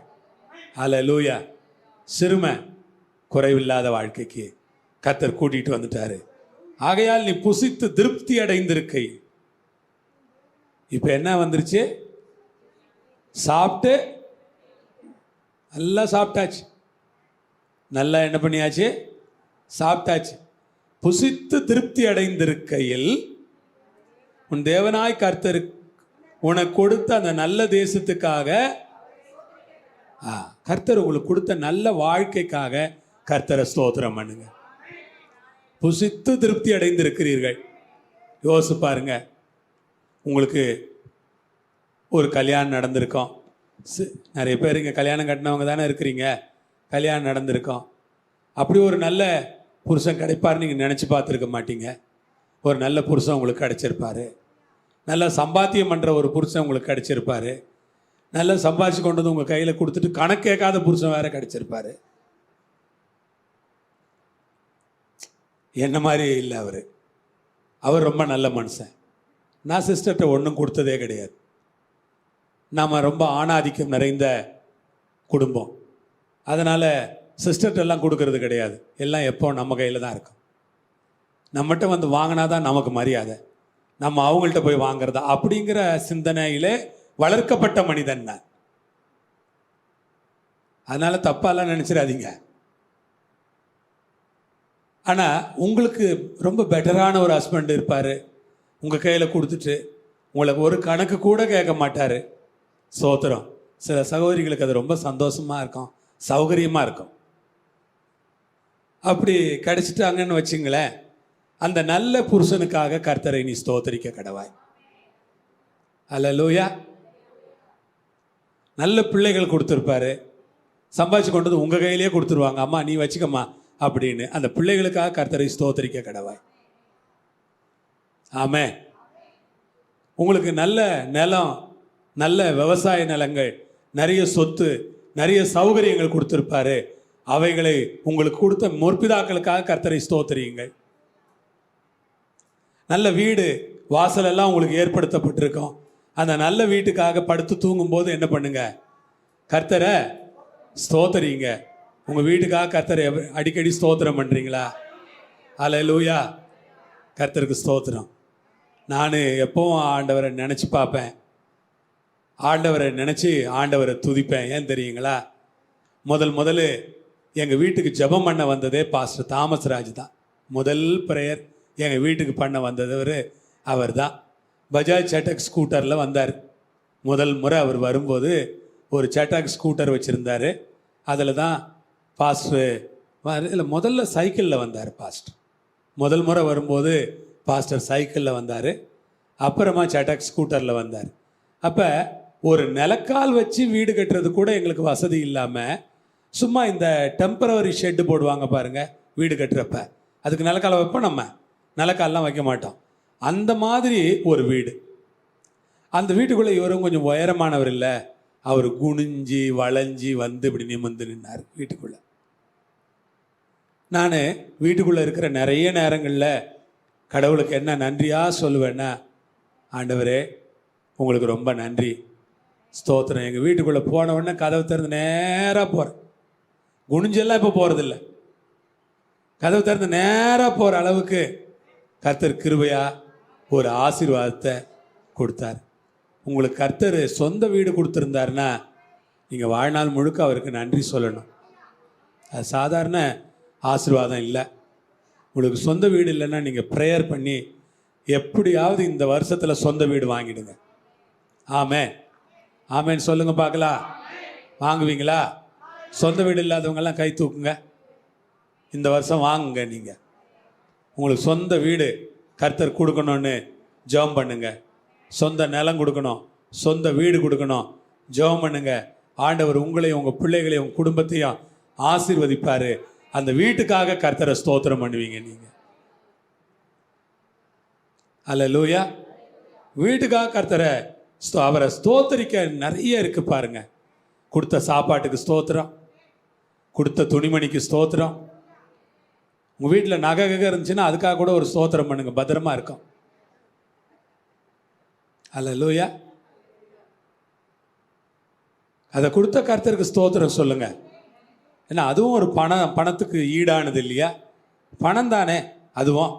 அல்லேலூயா. சிறுமை குறைவில்லாத வாழ்க்கைக்கு கர்த்தர் கூட்டிட்டு வந்துட்டாரு. ஆகையால் நீ புசித்து திருப்தி அடைந்திருக்கை. இப்போ என்ன வந்துருச்சு? சாப்பிட்டு நல்லா சாப்பிட்டாச்சு, நல்லா என்ன பண்ணியாச்சு, சாப்பிட்டாச்சு. புசித்து திருப்தி அடைந்திருக்கையில் உன் தேவனாய் கர்த்தர் உனக்கு கொடுத்த அந்த நல்ல தேசத்துக்காக, கர்த்தர் உங்களுக்கு கொடுத்த நல்ல வாழ்க்கைக்காக கர்த்தரை ஸ்தோத்திரம் பண்ணுங்க. புசித்து திருப்தி அடைந்திருக்கிறீர்கள். யோசிச்சு பாருங்க, உங்களுக்கு ஒரு கல்யாணம் நடந்திருக்கோம். நிறைய பேர் இங்கே கல்யாணம் கட்டினவங்க தானே இருக்கிறீங்க. கல்யாணம் நடந்திருக்கோம். அப்படி ஒரு நல்ல புருஷன் கிடைப்பார் நீங்கள் நினச்சி பார்த்துருக்க மாட்டீங்க. ஒரு நல்ல புருஷன் உங்களுக்கு கிடைச்சிருப்பார். நல்லா சம்பாத்தியம் பண்ணுற ஒரு புருஷன் உங்களுக்கு கிடைச்சிருப்பார். நல்லா சம்பாதிச்சு கொண்டு வந்து உங்கள் கையில் கொடுத்துட்டு கணக்கு கேட்காத புருஷன் வேறு கிடைச்சிருப்பார். என்ன மாதிரி இல்லை அவர் ரொம்ப நல்ல மனுஷன். நான் சிஸ்டர்கிட்ட ஒன்றும் கொடுத்ததே கிடையாது. நாம் ரொம்ப ஆணாதிக்கம் நிறைந்த குடும்பம். அதனால் சிஸ்டர்கிட்டெல்லாம் கொடுக்கறது கிடையாது. எல்லாம் எப்போ நம்ம கையில் தான் இருக்கும். நம்மகிட்ட வந்து வாங்கினா தான் நமக்கு மரியாதை, நம்ம அவங்கள்ட்ட போய் வாங்கிறதா அப்படிங்கிற சிந்தனையிலே வளர்க்கப்பட்ட மனிதன் நான். அதனால் தப்பாலாம் நினச்சிடாதீங்க. ஆனால் உங்களுக்கு ரொம்ப பெட்டரான ஒரு ஹஸ்பண்ட் இருப்பார். உங்கள் கையில் கொடுத்துட்டு உங்களுக்கு ஒரு கணக்கு கூட கேட்க மாட்டார். சோத்திரம். சில சகோதரிகளுக்கு அது ரொம்ப சந்தோஷமாக இருக்கும், சௌகரியமாக இருக்கும். அப்படி கிடைச்சிட்டாங்கன்னு வச்சுங்களேன், அந்த நல்ல புருஷனுக்காக கர்த்தரை நீ ஸ்தோத்தரிக்க கடவாய். அல்லேலூயா. நல்ல பிள்ளைகள் கொடுத்துருப்பாரு. சம்பாதிச்சு கொண்டு வந்து உங்கள் கையிலேயே கொடுத்துருவாங்க. அம்மா நீ வச்சுக்கம்மா அப்படின்னு. அந்த பிள்ளைகளுக்காக கர்த்தரை ஸ்தோத்தரிக்க கடவாய். ஆமே. உங்களுக்கு நல்ல நிலம், நல்ல விவசாய நிலங்கள், நிறைய சொத்து, நிறைய சௌகரியங்கள் கொடுத்துருப்பாரு. அவைகளை உங்களுக்கு கொடுத்த முற்பிதாக்களுக்காக கர்த்தரை ஸ்தோத்தரியுங்கள். நல்ல வீடு வாசலெல்லாம் உங்களுக்கு ஏற்படுத்தப்பட்டிருக்கும். அந்த நல்ல வீட்டுக்காக படுத்து தூங்கும்போது என்ன பண்ணுங்க? கர்த்தரை ஸ்தோத்தரிங்க. உங்கள் வீட்டுக்காக கர்த்தரை அடிக்கடி ஸ்தோத்திரம் பண்ணுறீங்களா? அல்லேலூயா. கர்த்தருக்கு ஸ்தோத்திரம். நான் எப்பவும் ஆண்டவரை நினச்சி பார்ப்பேன். ஆண்டவரை நினச்சி ஆண்டவரை துதிப்பேன். ஏன் தெரியுங்களா? முதல்ல எங்கள் வீட்டுக்கு ஜெபம் பண்ண வந்ததே பாஸ்டர் தாமஸ் ராஜ் தான். முதல் ப்ரேயர் எங்கள் வீட்டுக்கு பண்ண வந்தவர் அவர் தான். பஜாஜ் சட்டக் ஸ்கூட்டரில் வந்தார். முதல் முறை அவர் வரும்போது ஒரு சட்டக் ஸ்கூட்டர் வச்சுருந்தார். அதில் தான் பாஸ்டர் இல்லை, முதல்ல சைக்கிளில் வந்தார் பாஸ்டர். முதல் முறை வரும்போது பாஸ்டர் சைக்கிளில் வந்தார். அப்புறமா சட்டக் ஸ்கூட்டரில் வந்தார். அப்போ ஒரு நிலக்கால் வச்சு வீடு கட்டுறது கூட எங்களுக்கு வசதி இல்லாமல், சும்மா இந்த டெம்பரவரி ஷெட்டு போடுவாங்க பாருங்கள் வீடு கட்டுறப்ப, அதுக்கு நிலக்கால் வைப்போம். நம்ம நிலக்கால்லாம் வைக்க மாட்டோம். அந்த மாதிரி ஒரு வீடு. அந்த வீட்டுக்குள்ளே இவரும் கொஞ்சம் உயரமானவர் இல்லை. அவர் குனிஞ்சி வளைஞ்சி வந்து இப்படி நிமிர்ந்து நின்னார் வீட்டுக்குள்ளே. நான் வீட்டுக்குள்ளே இருக்கிற நிறைய நேரங்களில் கடவுளுக்கு என்ன நன்றியாக சொல்லுவேன்னா, ஆண்டவரே உங்களுக்கு ரொம்ப நன்றி, ஸ்தோத்திரம். எங்கள் வீட்டுக்குள்ளே போன உடனே கதவு திறந்து நேராக போகிறேன். குனிஞ்செல்லாம் இப்போ போகிறதில்ல. கதவு திறந்து நேராக போகிற அளவுக்கு கர்த்தர் கிருபையா ஒரு ஆசீர்வாதத்தை கொடுத்தார். உங்களுக்கு கர்த்தர் சொந்த வீடு கொடுத்துருந்தாருன்னா நீங்கள் வாழ்நாள் முழுக்க அவருக்கு நன்றி சொல்லணும். அது சாதாரண ஆசீர்வாதம் இல்லை. உங்களுக்கு சொந்த வீடு இல்லைன்னா நீங்கள் ப்ரேயர் பண்ணி எப்படியாவது இந்த வருஷத்தில் சொந்த வீடு வாங்கிடுங்க. ஆமென். ஆமென் சொல்லுங்க பார்க்கலாம். வாங்குவீங்களா? சொந்த வீடு இல்லாதவங்கெல்லாம் கை தூக்குங்க. இந்த வருஷம் வாங்குங்க. நீங்கள் உங்களுக்கு சொந்த வீடு கர்த்தர் கொடுக்கணும்னு ஜெபம் பண்ணுங்க. சொந்த நிலம் கொடுக்கணும், சொந்த வீடு கொடுக்கணும், ஜெபம் பண்ணுங்க. ஆண்டவர் உங்களையும் உங்கள் பிள்ளைகளையும் உங்கள் குடும்பத்தையும் ஆசீர்வதிப்பார். அந்த வீட்டுக்காக கர்த்தரை ஸ்தோத்திரம் பண்ணுவீங்க நீங்கள். அல்லேலூயா. வீட்டுக்காக கர்த்தரை அவரை ஸ்தோத்தரிக்க நிறைய இருக்கு பாருங்க. கொடுத்த சாப்பாட்டுக்கு ஸ்தோத்திரம், கொடுத்த துணிமணிக்கு ஸ்தோத்திரம். உங்கள் வீட்டில் நகை இருந்துச்சுன்னா அதுக்காக கூட ஒரு ஸ்தோத்திரம் பண்ணுங்க, பத்திரமா இருக்கும். அல்லேலூயா. அதை கொடுத்த கர்த்தருக்கு ஸ்தோத்திரம் சொல்லுங்க. ஏன்னா அதுவும் ஒரு பணத்துக்கு ஈடானது இல்லையா? பணம் தானே அதுவும்.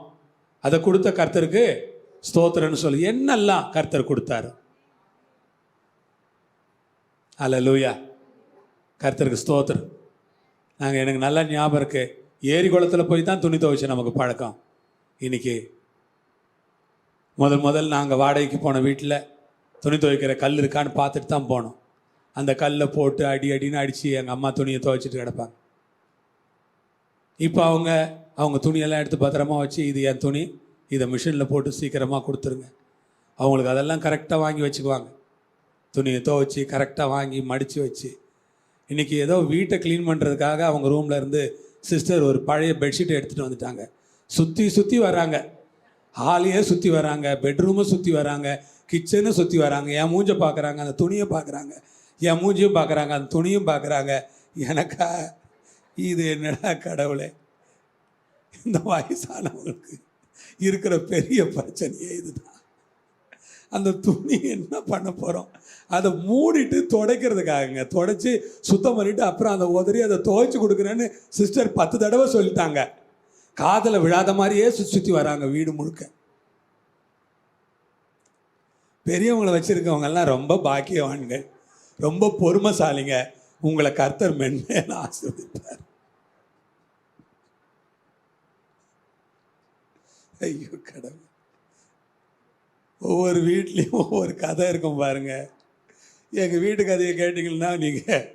அதை கொடுத்த கர்த்தருக்கு ஸ்தோத்திரம்னு சொல்லு. என்னெல்லாம் கர்த்தர் கொடுத்தாரு. அல்லேலூயா. கர்த்தருக்கு ஸ்தோத்திரம். எனக்கு நல்லா ஞாபகம் இருக்கு, ஏரி குளத்தில் போய் தான் துணி துவைச்சு நமக்கு பழக்கம். இன்னைக்கு முதல் நாங்கள் வாடகைக்கு போன வீட்டில் துணி துவைக்கிற கல் இருக்கான்னு பார்த்துட்டு தான் போனோம். அந்த கல்லை போட்டு அடின்னு அடித்து எங்கள் அம்மா துணியை துவைச்சிட்டு கிடப்பாங்க. இப்போ அவங்க துணியெல்லாம் எடுத்து பத்திரமா வச்சு, இது என் துணி, இதை மிஷினில் போட்டு சீக்கிரமாக கொடுத்துருங்க. அவங்களுக்கு அதெல்லாம் கரெக்டாக வாங்கி வச்சுக்குவாங்க. துணியை துவைச்சி கரெக்டாக வாங்கி மடித்து வச்சு. இன்றைக்கி ஏதோ வீட்டை க்ளீன் பண்ணுறதுக்காக அவங்க ரூமில் இருந்து சிஸ்டர் ஒரு பழைய பெட்ஷீட்டை எடுத்துகிட்டு வந்துட்டாங்க. சுற்றி வராங்க, ஹாலையே சுற்றி வராங்க, பெட்ரூமை சுற்றி வராங்க, கிச்சனை சுற்றி வராங்க. என் மூஞ்சை பார்க்குறாங்க, அந்த துணியை பார்க்குறாங்க, என் மூஞ்சியும் பார்க்குறாங்க, அந்த துணியும் பார்க்குறாங்க. எனக்கா இது என்னடா கடவுளே, இந்த வயசானவங்களுக்கு இருக்கிற பெரிய பிரச்சனையே இதுதான். அந்த துணி என்ன பண்ண போகிறோம், அதை மூடிட்டு துடைக்கிறதுக்காகங்க, துடைச்சி சுத்தம் பண்ணிவிட்டு அப்புறம் அந்த உதறி அதை துவைச்சி கொடுக்குறேன்னு சிஸ்டர் 10 தடவை சொல்லிட்டாங்க. காதில் விழாத மாதிரியே சுற்றி வராங்க வீடு முழுக்க. பெரியவங்களை வச்சுருக்கவங்கெல்லாம் ரொம்ப பாக்கியவான்ங்க, ரொம்ப பொறுமைசாலிங்க. உங்களை கர்த்தர் மென்மேலும் ஆசீர்வதிப்பார். ஐயோ கடவுள், ஒவ்வொரு வீட்லேயும் ஒவ்வொரு கதை இருக்கும் பாருங்க. எங்கள் வீட்டு கதையை கேட்டிங்கன்னா நீங்கள்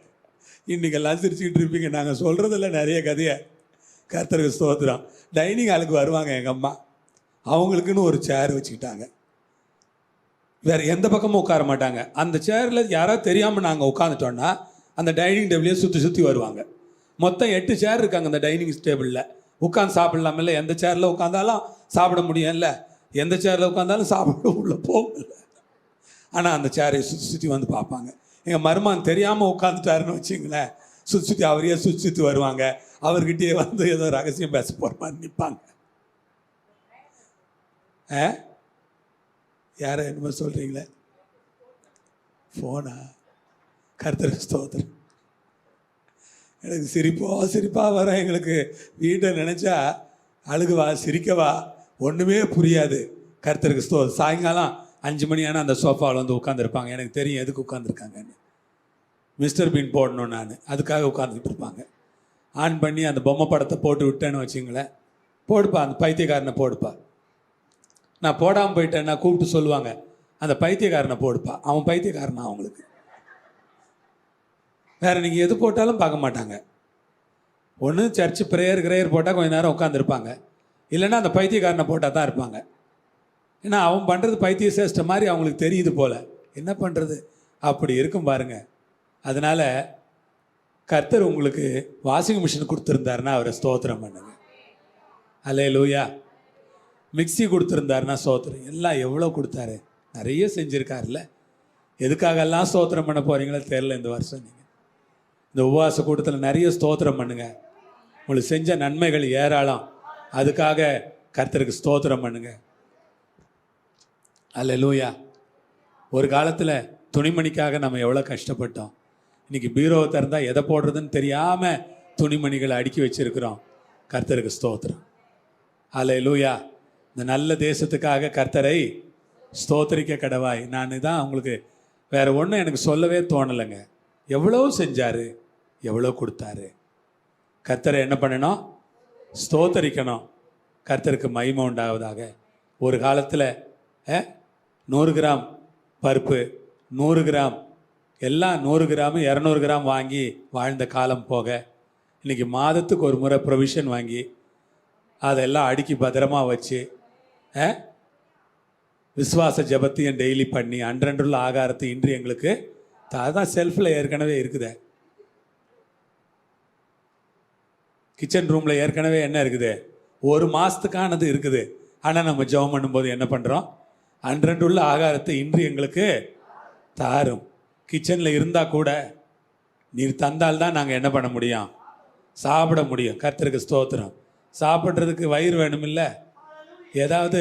இன்றைக்கெல்லாம் சிரிச்சுக்கிட்டு இருப்பீங்க. நாங்கள் சொல்கிறதில்ல நிறைய கதையை. கர்த்தருக்கு ஸ்தோத்திரம். டைனிங் ஹாலுக்கு வருவாங்க எங்கள் அம்மா, அவங்களுக்குன்னு ஒரு சேர் வச்சுக்கிட்டாங்க. வேறு எந்த பக்கமும் உட்கார மாட்டாங்க. அந்த சேரில் யாராவது தெரியாமல் நாங்கள் உட்காந்துட்டோன்னா அந்த டைனிங் டேபிளையே சுற்றி வருவாங்க. மொத்தம் 8 சேர் இருக்காங்க அந்த டைனிங் டேபிளில். உட்காந்து சாப்பிடலாமில்ல, எந்த சேரில் உட்காந்தாலும் சாப்பிட முடியும்ல, எந்த சேரில் உட்காந்தாலும் சாப்பிட உள்ள போகல. ஆனால் அந்த சேரை சுற்றி வந்து பார்ப்பாங்க. எங்கள் மருமகன் தெரியாமல் உட்காந்துட்டாருன்னு வச்சுங்களேன், சுற்றி அவரையே சுற்றி வருவாங்க. அவர்கிட்டயே வந்து ஏதோ ரகசியம் பேச போகிற மாதிரி நிற்பாங்க. யாரை என்னமோ சொல்கிறீங்களே, ஃபோனா? கர்த்தருக்கு ஸ்தோத்திரம். எனக்கு சிரிப்பாக வரும். எங்களுக்கு வீட்டை நினச்சா அழுகுவா சிரிக்கவா ஒன்றுமே புரியாது. கர்த்தருக்கு ஸ்தோத்திரம். சாயங்காலம் 5 மணி ஆனால் அந்த சோஃபாவில் வந்து உட்காந்துருப்பாங்க. எனக்கு தெரியும் எதுக்கு உட்காந்துருக்காங்கன்னு. மிஸ்டர் பீன் போடணும் நான், அதுக்காக உட்காந்துக்கிட்டு இருப்பாங்க. ஆன் பண்ணி அந்த பொம்மை படத்தை போட்டு விட்டேன்னு வச்சுங்களேன், போடுப்பா அந்த பைத்தியக்காரனை போடுப்பா. நான் போடாமல் போயிட்டேன்னா கூப்பிட்டு சொல்லுவாங்க, அந்த பைத்தியக்காரனை போடுப்பா, அவன் பைத்தியக்காரனா அவங்களுக்கு. வேறு நீங்கள் எது போட்டாலும் பார்க்க மாட்டாங்க. ஒன்று சர்ச்சு ப்ரேயர் போட்டால் கொஞ்சம் நேரம் உட்காந்துருப்பாங்க, இல்லைன்னா அந்த பைத்தியக்காரனை போட்டால் தான் இருப்பாங்க. ஏன்னா அவன் பண்ணுறது பைத்திய சேஷ்ட மாதிரி அவங்களுக்கு தெரியுது போல். என்ன பண்ணுறது, அப்படி இருக்கும் பாருங்கள். அதனால் கர்த்தர் உங்களுக்கு வாஷிங் மிஷின் கொடுத்துருந்தாருன்னா அவரை ஸ்தோத்திரம் பண்ணுங்க. அல்லேலூயா. மிக்சி கொடுத்துருந்தாருன்னா ஸ்தோத்திரம். எல்லாம் எவ்வளோ கொடுத்தாரு, நிறைய செஞ்சுருக்காருல்ல. எதுக்காகலாம் ஸ்தோத்திரம் பண்ண போகிறீங்களோ தெரில. இந்த வருஷம் நீங்கள் இந்த உபவாச கூட்டத்தில் நிறைய ஸ்தோத்திரம் பண்ணுங்க. உங்களுக்கு செஞ்ச நன்மைகள் ஏராளம். அதுக்காக கர்த்தருக்கு ஸ்தோத்திரம் பண்ணுங்க. அல்லேலூயா. ஒரு காலத்தில் துணிமணிக்காக நம்ம எவ்வளோ கஷ்டப்பட்டோம். இன்றைக்கி பீரோவை திறந்தால் எதை போடுறதுன்னு தெரியாமல் துணிமணிகளை அடுக்கி வச்சுருக்கிறோம். கர்த்தருக்கு ஸ்தோத்திரம். அல்லேலூயா. இந்த நல்ல தேசத்துக்காக கர்த்தரை ஸ்தோத்திரிக்க கடவாய். நான் தான் உங்களுக்கு வேறு ஒன்றும் எனக்கு சொல்லவே தோணலைங்க. எவ்வளோ செஞ்சார், எவ்வளோ கொடுத்தாரு. கர்த்தரை என்ன பண்ணணும், ஸ்தோத்தரிக்கணும். கர்த்தருக்கு மகிமை உண்டாவதாக. ஒரு காலத்தில் 100 கிராம் பருப்பு, 100 கிராம் எல்லாம் 100 கிராமு 200 கிராம் வாங்கி வாழ்ந்த காலம் போக, இன்றைக்கி மாதத்துக்கு ஒரு முறை ப்ரொவிஷன் வாங்கி அதெல்லாம் அடுக்கி பத்திரமா வச்சு விசுவாச ஜபத்தையும் டெய்லி பண்ணி அன்றன்றுள்ள ஆகாரத்தை இன்று எங்களுக்கு அதான் செல்ஃபில் ஏற்கனவே இருக்குதே. கிச்சன் ரூமில் ஏற்கனவே என்ன இருக்குது, 1 மாதத்துக்கானது இருக்குது. ஆனால் நம்ம ஜெபம் பண்ணும்போது என்ன பண்ணுறோம், அன்றன்றுள்ள ஆகாரத்தை இன்று எங்களுக்கு தாரும். கிச்சனில் இருந்தால் கூட நீர் தந்தால்தான் நாங்கள் என்ன பண்ண முடியும், சாப்பிட முடியும். கர்த்தருக்கு ஸ்தோத்திரம். சாப்பிட்றதுக்கு வயிறு வேணுமில்ல. ஏதாவது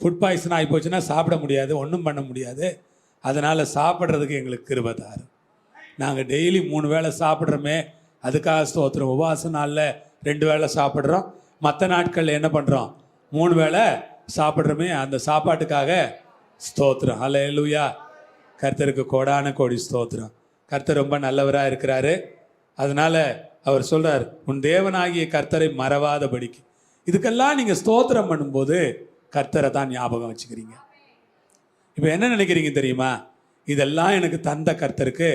ஃபுட் பாய்சன் ஆகி போச்சுன்னா சாப்பிட முடியாது, ஒன்றும் பண்ண முடியாது. அதனால் சாப்பிட்றதுக்கு எங்களுக்கு கிருபை தாரும். நாங்கள் டெய்லி 3 வேளை சாப்பிட்றோமே, அதுக்காக ஸ்தோத்திரம். உபவாச நாளில் 2 வேளை சாப்பிட்றோம், மற்ற நாட்களில் என்ன பண்ணுறோம், 3 வேளை சாப்பிட்றோமே, அந்த சாப்பாட்டுக்காக ஸ்தோத்திரம். அல்லேலூயா. கர்த்தருக்கு கோடான கோடி ஸ்தோத்திரம். கர்த்தர் ரொம்ப நல்லவராக இருக்கிறாரு. அதனால் அவர் சொல்கிறார், உன் தேவனாகிய கர்த்தரை மறவாதபடிக்கு. இதுக்கெல்லாம் நீங்கள் ஸ்தோத்திரம் பண்ணும்போது கர்த்தரை தான் ஞாபகம் வச்சுக்கிறீங்க. இப்போ என்ன நினைக்கிறீங்க தெரியுமா, இதெல்லாம் எனக்கு தந்த கர்த்தருக்கு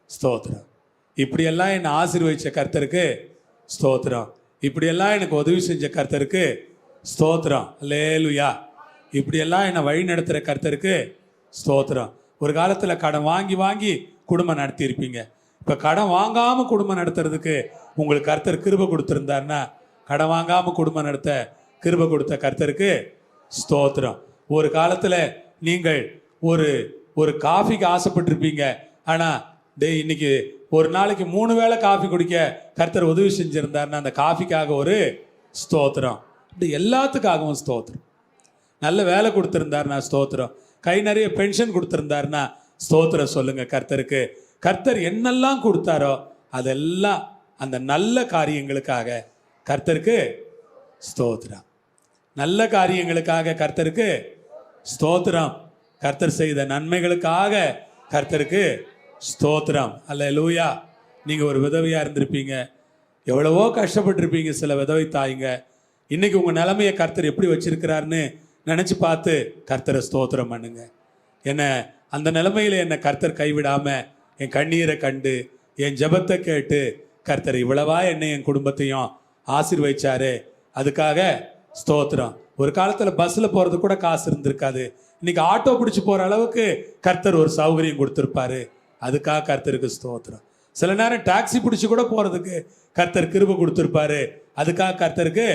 ஸ்தோத்திரம். இப்படியெல்லாம் என்னை ஆசீர்வதிச்ச கர்த்தருக்கு ஸ்தோத்திரம். இப்படியெல்லாம் எனக்கு உதவி செஞ்ச கர்த்தருக்கு ஸ்தோத்திரம். அல்லேலூயா. இப்படியெல்லாம் என்னை வழி நடத்துகிற கர்த்தருக்கு ஸ்தோத்திரம். ஒரு காலத்தில் கடன் வாங்கி வாங்கி குடும்பம் நடத்தியிருப்பீங்க. இப்போ கடன் வாங்காமல் குடும்பம் நடத்துறதுக்கு உங்களுக்கு கர்த்தர் கிருபை கொடுத்துருந்தாருன்னா, கடன் வாங்காமல் குடும்பம் நடத்த கிருபை கொடுத்த கர்த்தருக்கு ஸ்தோத்திரம். ஒரு காலத்தில் நீங்கள் ஒரு காஃபிக்கு ஆசைப்பட்டிருப்பீங்க. ஆனால் இன்னைக்கு ஒரு நாளைக்கு 3 வேளை காஃபி குடிக்க கர்த்தர் உதவி செஞ்சுருந்தாருன்னா அந்த காஃபிக்காக ஒரு ஸ்தோத்திரம். இப்படி எல்லாத்துக்காகவும் ஸ்தோத்திரம். நல்ல வேலை கொடுத்துருந்தாருன்னா ஸ்தோத்திரம். கை நிறைய பென்ஷன் கொடுத்துருந்தாருன்னா ஸ்தோத்திரம் சொல்லுங்க கர்த்தருக்கு. கர்த்தர் என்னெல்லாம் கொடுத்தாரோ அதெல்லாம் அந்த நல்ல காரியங்களுக்காக கர்த்தருக்கு ஸ்தோத்திரம். நல்ல காரியங்களுக்காக கர்த்தருக்கு ஸ்தோத்திரம். கர்த்தர் செய்த நன்மைகளுக்காக கர்த்தருக்கு ஸ்தோத்திரம். அல்லேலூயா. நீங்கள் ஒரு விதவையாக இருந்திருப்பீங்க, எவ்வளவோ கஷ்டப்பட்டிருப்பீங்க. சில விதவை தாய்ங்க இன்னைக்கு உங்கள் நிலைமையை கர்த்தர் எப்படி வச்சிருக்கிறாருன்னு நினச்சி பார்த்து கர்த்தரை ஸ்தோத்திரம் பண்ணுங்க. என்னை அந்த நிலைமையில் என்னை கர்த்தர் கைவிடாமல் என் கண்ணீரை கண்டு என் ஜெபத்தை கேட்டு கர்த்தர் இவ்வளவா என்னை என் குடும்பத்தையும் ஆசீர்வதிச்சாரு. அதுக்காக ஸ்தோத்திரம். ஒரு காலத்தில் பஸ்ஸில் போகிறது கூட காசு இருந்திருக்காது. இன்னைக்கு ஆட்டோ பிடிச்சி போகிற அளவுக்கு கர்த்தர் ஒரு சௌகரியம் கொடுத்துருப்பாரு. அதுக்காக கர்த்தருக்கு ஸ்தோத்திரம். சில நேரம் டாக்ஸி பிடிச்சி கூட போகிறதுக்கு கர்த்தர் கிருபை கொடுத்துருப்பாரு. அதுக்காக கர்த்தருக்கு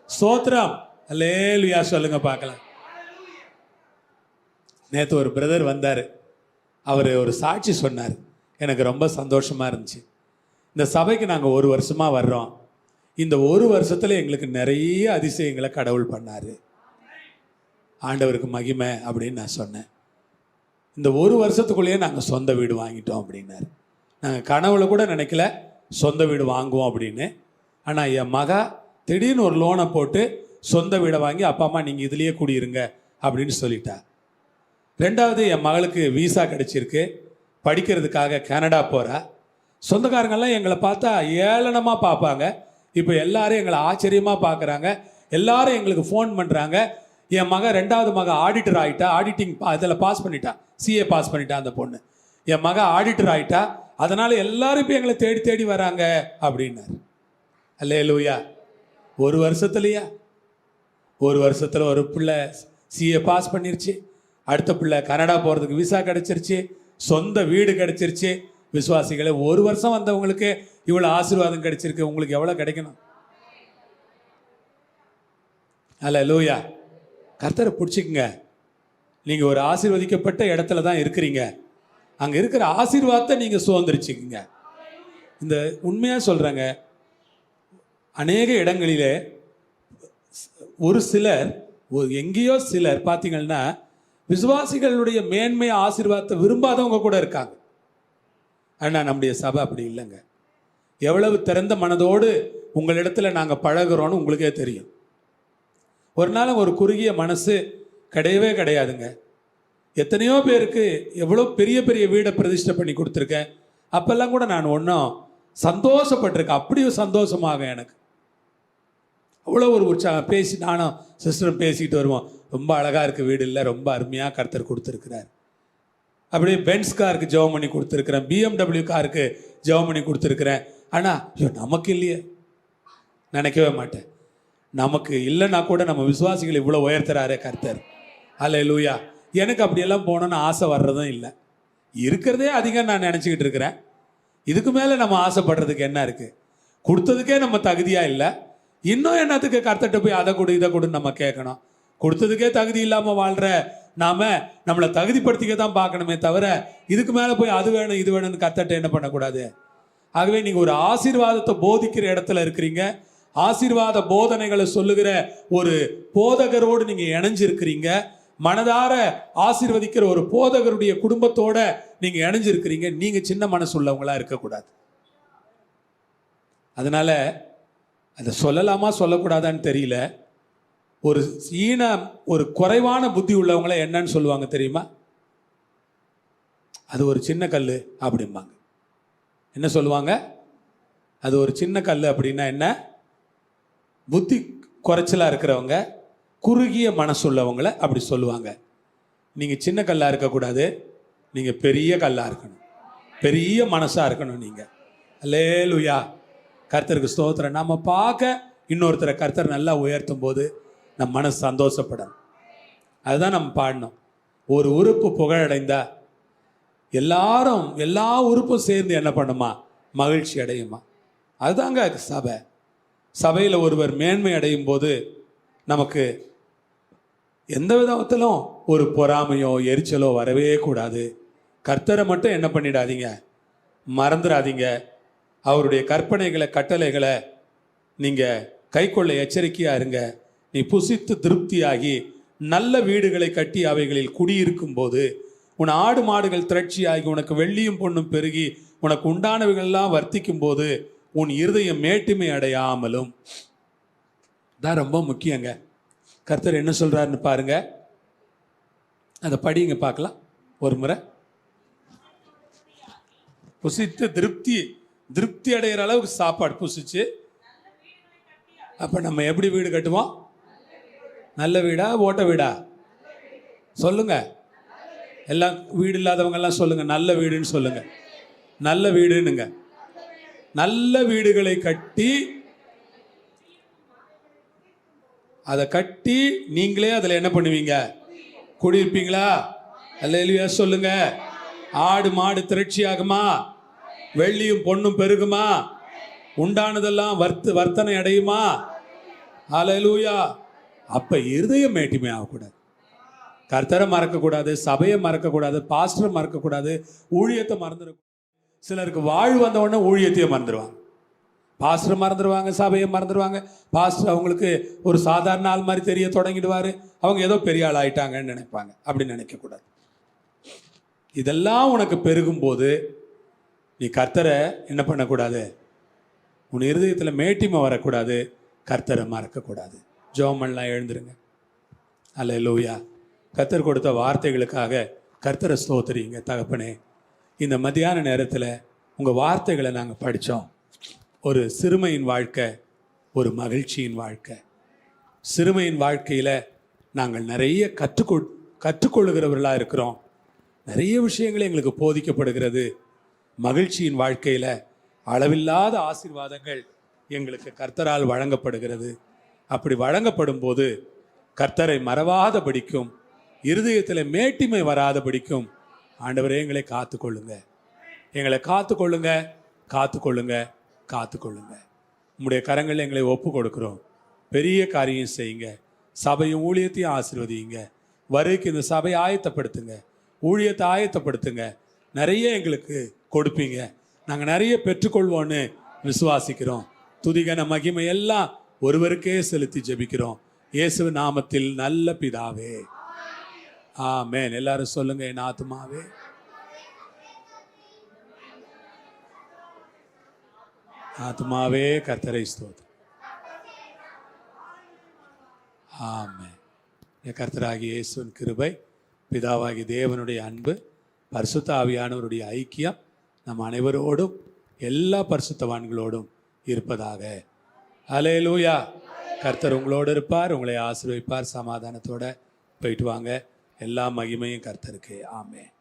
ஸ்தோத்திரம். அல்லேலூயா சொல்லுங்க பார்க்கலாம். நேற்று ஒரு பிரதர் வந்தார். அவர் ஒரு சாட்சி சொன்னார். எனக்கு ரொம்ப சந்தோஷமாக இருந்துச்சு. இந்த சபைக்கு நாங்கள் 1 வருஷமாக வர்றோம். இந்த 1 வருஷத்தில் எங்களுக்கு நிறைய அதிசயங்களை கடவுள் பண்ணார். ஆண்டவருக்கு மகிமை அப்படின்னு நான் சொன்னேன். இந்த 1 வருஷத்துக்குள்ளேயே நாங்கள் சொந்த வீடு வாங்கிட்டோம் அப்படின்னாரு. நாங்கள் கனவுல கூட நினைக்கல சொந்த வீடு வாங்குவோம் அப்படின்னு. ஆனால் என் மகா திடீர்னு ஒரு லோனை போட்டு சொந்த வீடை வாங்கி அப்பா அம்மா நீங்கள் இதுலேயே குடியிருங்க அப்படின்னு சொல்லிட்டா. 2வது என் மகளுக்கு விசா கிடச்சிருக்கு, படிக்கிறதுக்காக கனடா போகிறா. சொந்தக்காரங்கெல்லாம் எங்களை பார்த்தா ஏளனமாக பார்ப்பாங்க. இப்போ எல்லாரும் எங்களை ஆச்சரியமாக பார்க்குறாங்க. எல்லாரும் எங்களுக்கு ஃபோன் பண்ணுறாங்க. என் மக 2வது மக ஆடிட்டர் ஆகிட்டா. ஆடிட்டிங் இதில் பாஸ் பண்ணிட்டா, சிஏ பாஸ் பண்ணிட்டா அந்த பொண்ணு. என் மக ஆடிட்டர் ஆகிட்டா. அதனால் எல்லாரும் இப்போ எங்களை தேடி தேடி வராங்க அப்படின்னாரு. அல்லேலூயா. 1 வருஷத்துலையா? 1 வருஷத்தில் ஒரு பிள்ளை சிஏ பாஸ் பண்ணிருச்சு. அடுத்த பிள்ளை கனடா போகிறதுக்கு விசா கிடச்சிருச்சு. சொந்த வீடு கிடச்சிருச்சு. விசுவாசிகளை 1 வருஷம் வந்தவங்களுக்கு இவ்வளோ ஆசீர்வாதம் கிடைச்சிருக்கு. உங்களுக்கு எவ்வளோ கிடைக்கணும்? அல்லேலூயா. கர்த்தரை பிடிச்சிக்குங்க. நீங்கள் ஒரு ஆசீர்வதிக்கப்பட்ட இடத்துல தான் இருக்கிறீங்க. அங்கே இருக்கிற ஆசீர்வாதத்தை நீங்கள் சுதந்திரிச்சுக்குங்க. இந்த உண்மையாக சொல்கிறேங்க, அநேக இடங்களிலே ஒரு சிலர் எங்கேயோ சிலர் பார்த்தீங்கன்னா விசுவாசிகளுடைய மேன்மை ஆசீர்வாதத்தை விரும்பாதவங்க கூட இருக்காங்க. ஆனால் நம்முடைய சபை அப்படி இல்லைங்க. எவ்வளவு திறந்த மனதோடு உங்களிடத்துல நாங்கள் பழகிறோன்னு உங்களுக்கே தெரியும். ஒரு நாள் ஒரு குறுகிய மனசு கிடையவே கிடையாதுங்க. எத்தனையோ பேருக்கு எவ்வளோ பெரிய பெரிய வீடை பிரதிஷ்டை பண்ணி கொடுத்துருக்கேன். அப்போல்லாம் கூட நான் ஒன்றும் சந்தோஷப்பட்டிருக்கேன். அப்படியும் சந்தோஷமாக எனக்கு அவ்வளோ ஒரு உற்சாகம். பேசி நானும் சிஸ்டரும் பேசிக்கிட்டு வருவோம். ரொம்ப அழகாக இருக்குது வீடு, இல்லை ரொம்ப அருமையாக கர்த்தர் கொடுத்துருக்கிறார். அப்படியே பென்ஸ் காருக்கு ஜெபம் பண்ணி கொடுத்துருக்குறேன், BMW காருக்கு ஜெபம் பண்ணி கொடுத்துருக்குறேன். ஆனால் ஐயோ நமக்கு இல்லையே நினைக்கவே மாட்டேன். நமக்கு இல்லைன்னா கூட நம்ம விசுவாசிகள் இவ்வளோ உயர்த்துறாரே கர்த்தர். அல்லேலூயா. எனக்கு அப்படியெல்லாம் போகணுன்னு ஆசை வர்றதும் இல்லை. இருக்கிறதே அதிகம் நான் நினச்சிக்கிட்டு இருக்கிறேன். இதுக்கு மேலே நம்ம ஆசைப்படுறதுக்கு என்ன இருக்குது? கொடுத்ததுக்கே நம்ம தகுதியாக இல்லை. இன்னும் என்னத்துக்கு கர்த்தர்கிட்ட போய் அதை கொடு இதை கொடுன்னு நம்ம கேட்கணும்? கொடுத்ததுக்கே தகுதி இல்லாமல் வாழ்கிற நாம் நம்மளை தகுதிப்படுத்திக்க தான் பார்க்கணுமே தவிர இதுக்கு மேலே போய் அது வேணும் இது வேணும்னு கர்த்தர்கிட்ட என்ன பண்ணக்கூடாது. ஆகவே நீங்கள் ஒரு ஆசீர்வாதத்தை போதிக்கிற இடத்துல இருக்கிறீங்க. ஆசீர்வாத போதனைகளை சொல்லுகிற ஒரு போதகரோடு நீங்கள் இணைஞ்சிருக்கிறீங்க. மனதார ஆசீர்வதிக்கிற ஒரு போதகருடைய குடும்பத்தோட நீங்கள் இணைஞ்சிருக்கிறீங்க. நீங்கள் சின்ன மனசு உள்ளவங்களா இருக்கக்கூடாது. அதனால் அதை சொல்லலாமா சொல்லக்கூடாதான்னு தெரியல. ஒரு குறைவான புத்தி உள்ளவங்கள என்னன்னு சொல்லுவாங்க தெரியுமா? அது ஒரு சின்ன கல் அப்படிம்பாங்க. என்ன சொல்லுவாங்க? அது ஒரு சின்ன கல் அப்படின்னா என்ன? புத்தி குறைச்சலாக இருக்கிறவங்க, குறுகிய மனசுள்ளவங்களை அப்படி சொல்லுவாங்க. நீங்கள் சின்ன கல்லாக இருக்கக்கூடாது, நீங்கள் பெரிய கல்லாக இருக்கணும், பெரிய மனசாக இருக்கணும். நீங்கள் அல்லேலூயா. கர்த்தருக்கு ஸ்தோத்திரம். நம்ம பார்க்க இன்னொருத்தரை கர்த்தர் நல்லா உயர்த்தும் போது நம்ம மனசு சந்தோஷப்படணும். அதுதான் நம்ம பாடணும். ஒரு உறுப்பு புகழடைந்தா எல்லாரும் எல்லா உறுப்பும் சேர்ந்து என்ன பண்ணுமா? மகிழ்ச்சி அடையுமா? அதுதாங்க சபை. சபையில் ஒருவர் மேன்மை அடையும் போது நமக்கு எந்த விதத்திலும் ஒரு பொறாமையோ எரிச்சலோ வரவே கூடாது. கர்த்தரை மட்டும் என்ன பண்ணிடாதீங்க, மறந்துடாதீங்க. அவருடைய கற்பனைகளை கட்டளைகளை நீங்கள் கைக்கொள்ள எச்சரிக்கையாக இருங்க. நீ புசித்து திருப்தியாகி நல்ல வீடுகளை கட்டி அவைகளில் குடியிருக்கும் போது உன் ஆடு மாடுகள் திரட்சியாகி உனக்கு வெள்ளியும் பொண்ணும் பெருகி உனக்கு உண்டானவைகள்லாம் வர்த்திக்கும் போது உன் இருதயம் மேட்டுமை அடையாமலும். தான் ரொம்ப முக்கியங்க. கர்த்தர் என்ன சொல்றாருன்னு பாருங்க, அதை படிங்க பார்க்கலாம் ஒரு முறை. புசித்து திருப்தி அடைகிற அளவுக்கு சாப்பாடு புசிச்சு, அப்போ நம்ம எப்படி வீடு கட்டுவோம்? நல்ல வீடா ஓட்ட வீடா? சொல்லுங்க. எல்லாம் வீடு இல்லாதவங்க எல்லாம் சொல்லுங்க, நல்ல வீடுன்னு சொல்லுங்க. நல்ல வீடுன்னுங்க. நல்ல வீடுகளை கட்டி, அதை கட்டி நீங்களே அதில் என்ன பண்ணுவீங்க? குடியிருப்பீங்களா? அல்லேலூயா சொல்லுங்க. ஆடு மாடு திரட்சி ஆகுமா? வெள்ளியும் பொண்ணும் பெருகுமா? உண்டானதெல்லாம் வர்த்தனை அடையுமா? அல்லேலூயா. அப்ப இருதயம் மேட்டிமை ஆகக்கூடாது. கர்த்தரை மறக்கக்கூடாது, சபையை மறக்கக்கூடாது, பாஸ்டரை மறக்கக்கூடாது, ஊழியத்தை மறந்துடக்கூடாது. சிலருக்கு வாழ்வு வந்த உடனே ஊழியத்தையே மறந்துடுவாங்க. பாஸ்டர் மறந்துடுவாங்க, சபையை மறந்துடுவாங்க. பாஸ்டர் அவங்களுக்கு ஒரு சாதாரண ஆள் மாதிரி தெரிய தொடங்கிடுவார். அவங்க ஏதோ பெரிய ஆள் ஆயிட்டாங்கன்னு நினைப்பாங்க. அப்படி நினைக்கக்கூடாது. இதெல்லாம் உனக்கு பெருகும்போது நீ கர்த்தரை என்ன பண்ணக்கூடாது? உன் இருதயத்தில் மேட்டிமை வரக்கூடாது, கர்த்தரை மறக்கக்கூடாது. ஜெபமெல்லாம் எழுந்துருங்க. அல்லேலூயா. கர்த்தர் கொடுத்த வார்த்தைகளுக்காக கர்த்தரை ஸ்தோத்திரிங்க. தகப்பனே, இந்த மத்தியான நேரத்தில் உங்கள் வார்த்தைகளை நாங்கள் படித்தோம். ஒரு சிறுமையின் வாழ்க்கை, ஒரு மகிழ்ச்சியின் வாழ்க்கை. சிறுமையின் வாழ்க்கையில் நாங்கள் நிறைய கற்றுக்கொள்ளுகிறவர்களாக இருக்கிறோம். நிறைய விஷயங்கள் எங்களுக்கு போதிக்கப்படுகிறது. மகிழ்ச்சியின் வாழ்க்கையில் அளவில்லாத ஆசீர்வாதங்கள் எங்களுக்கு கர்த்தரால் வழங்கப்படுகிறது. அப்படி வழங்கப்படும் போது கர்த்தரை மறவாதபடிக்கும், இருதயத்தில் மேட்டிமை வராதபடிக்கும் ஆண்டவரே எங்களை காத்துக்கொள்ளுங்க, எங்களை காத்துக்கொள்ளுங்க, காத்துக்கொள்ளுங்க, காத்துக்கொள்ளுங்க. உம்முடைய கரங்களில் எங்களை ஒப்பு கொடுக்குறோம். பெரிய காரியம் செய்யுங்க. சபையும் ஊழியத்தையும் ஆசீர்வதிங்க. வருகைக்கு இந்த சபையை ஆயத்தப்படுத்துங்க, ஊழியத்தை ஆயத்தப்படுத்துங்க. நிறைய எங்களுக்கு கொடுப்பீங்க. நாங்கள் நிறைய பெற்றுக்கொள்வோன்னு விசுவாசிக்கிறோம். துதிகன மகிமை எல்லாம் ஒருவருக்கே செலுத்தி ஜெபிக்கிறோம். இயேசு நாமத்தில் நல்ல பிதாவே, ஆமென். எல்லாரும் சொல்லுங்க, என் ஆத்துமாவே ஆத்துமாவே கர்த்தரை ஸ்தோத்திரம். ஆமென். கர்த்தராகிய இயேசுவின் கிருபை, பிதாவாகிய தேவனுடைய அன்பு, பரிசுத்த ஆவியானவருடைய ஐக்கியம் நம் அனைவரோடும் எல்லா பரிசுத்தவான்களோடும் இருப்பதாக. அல்லேலூயா. கர்த்தர் உங்களோடு இருப்பார், உங்களை ஆசீர்வதிப்பார். சமாதானத்தோட போயிட்டு வாங்க. எல்லா மகிமையும் கர்த்தருக்கு. ஆமென்.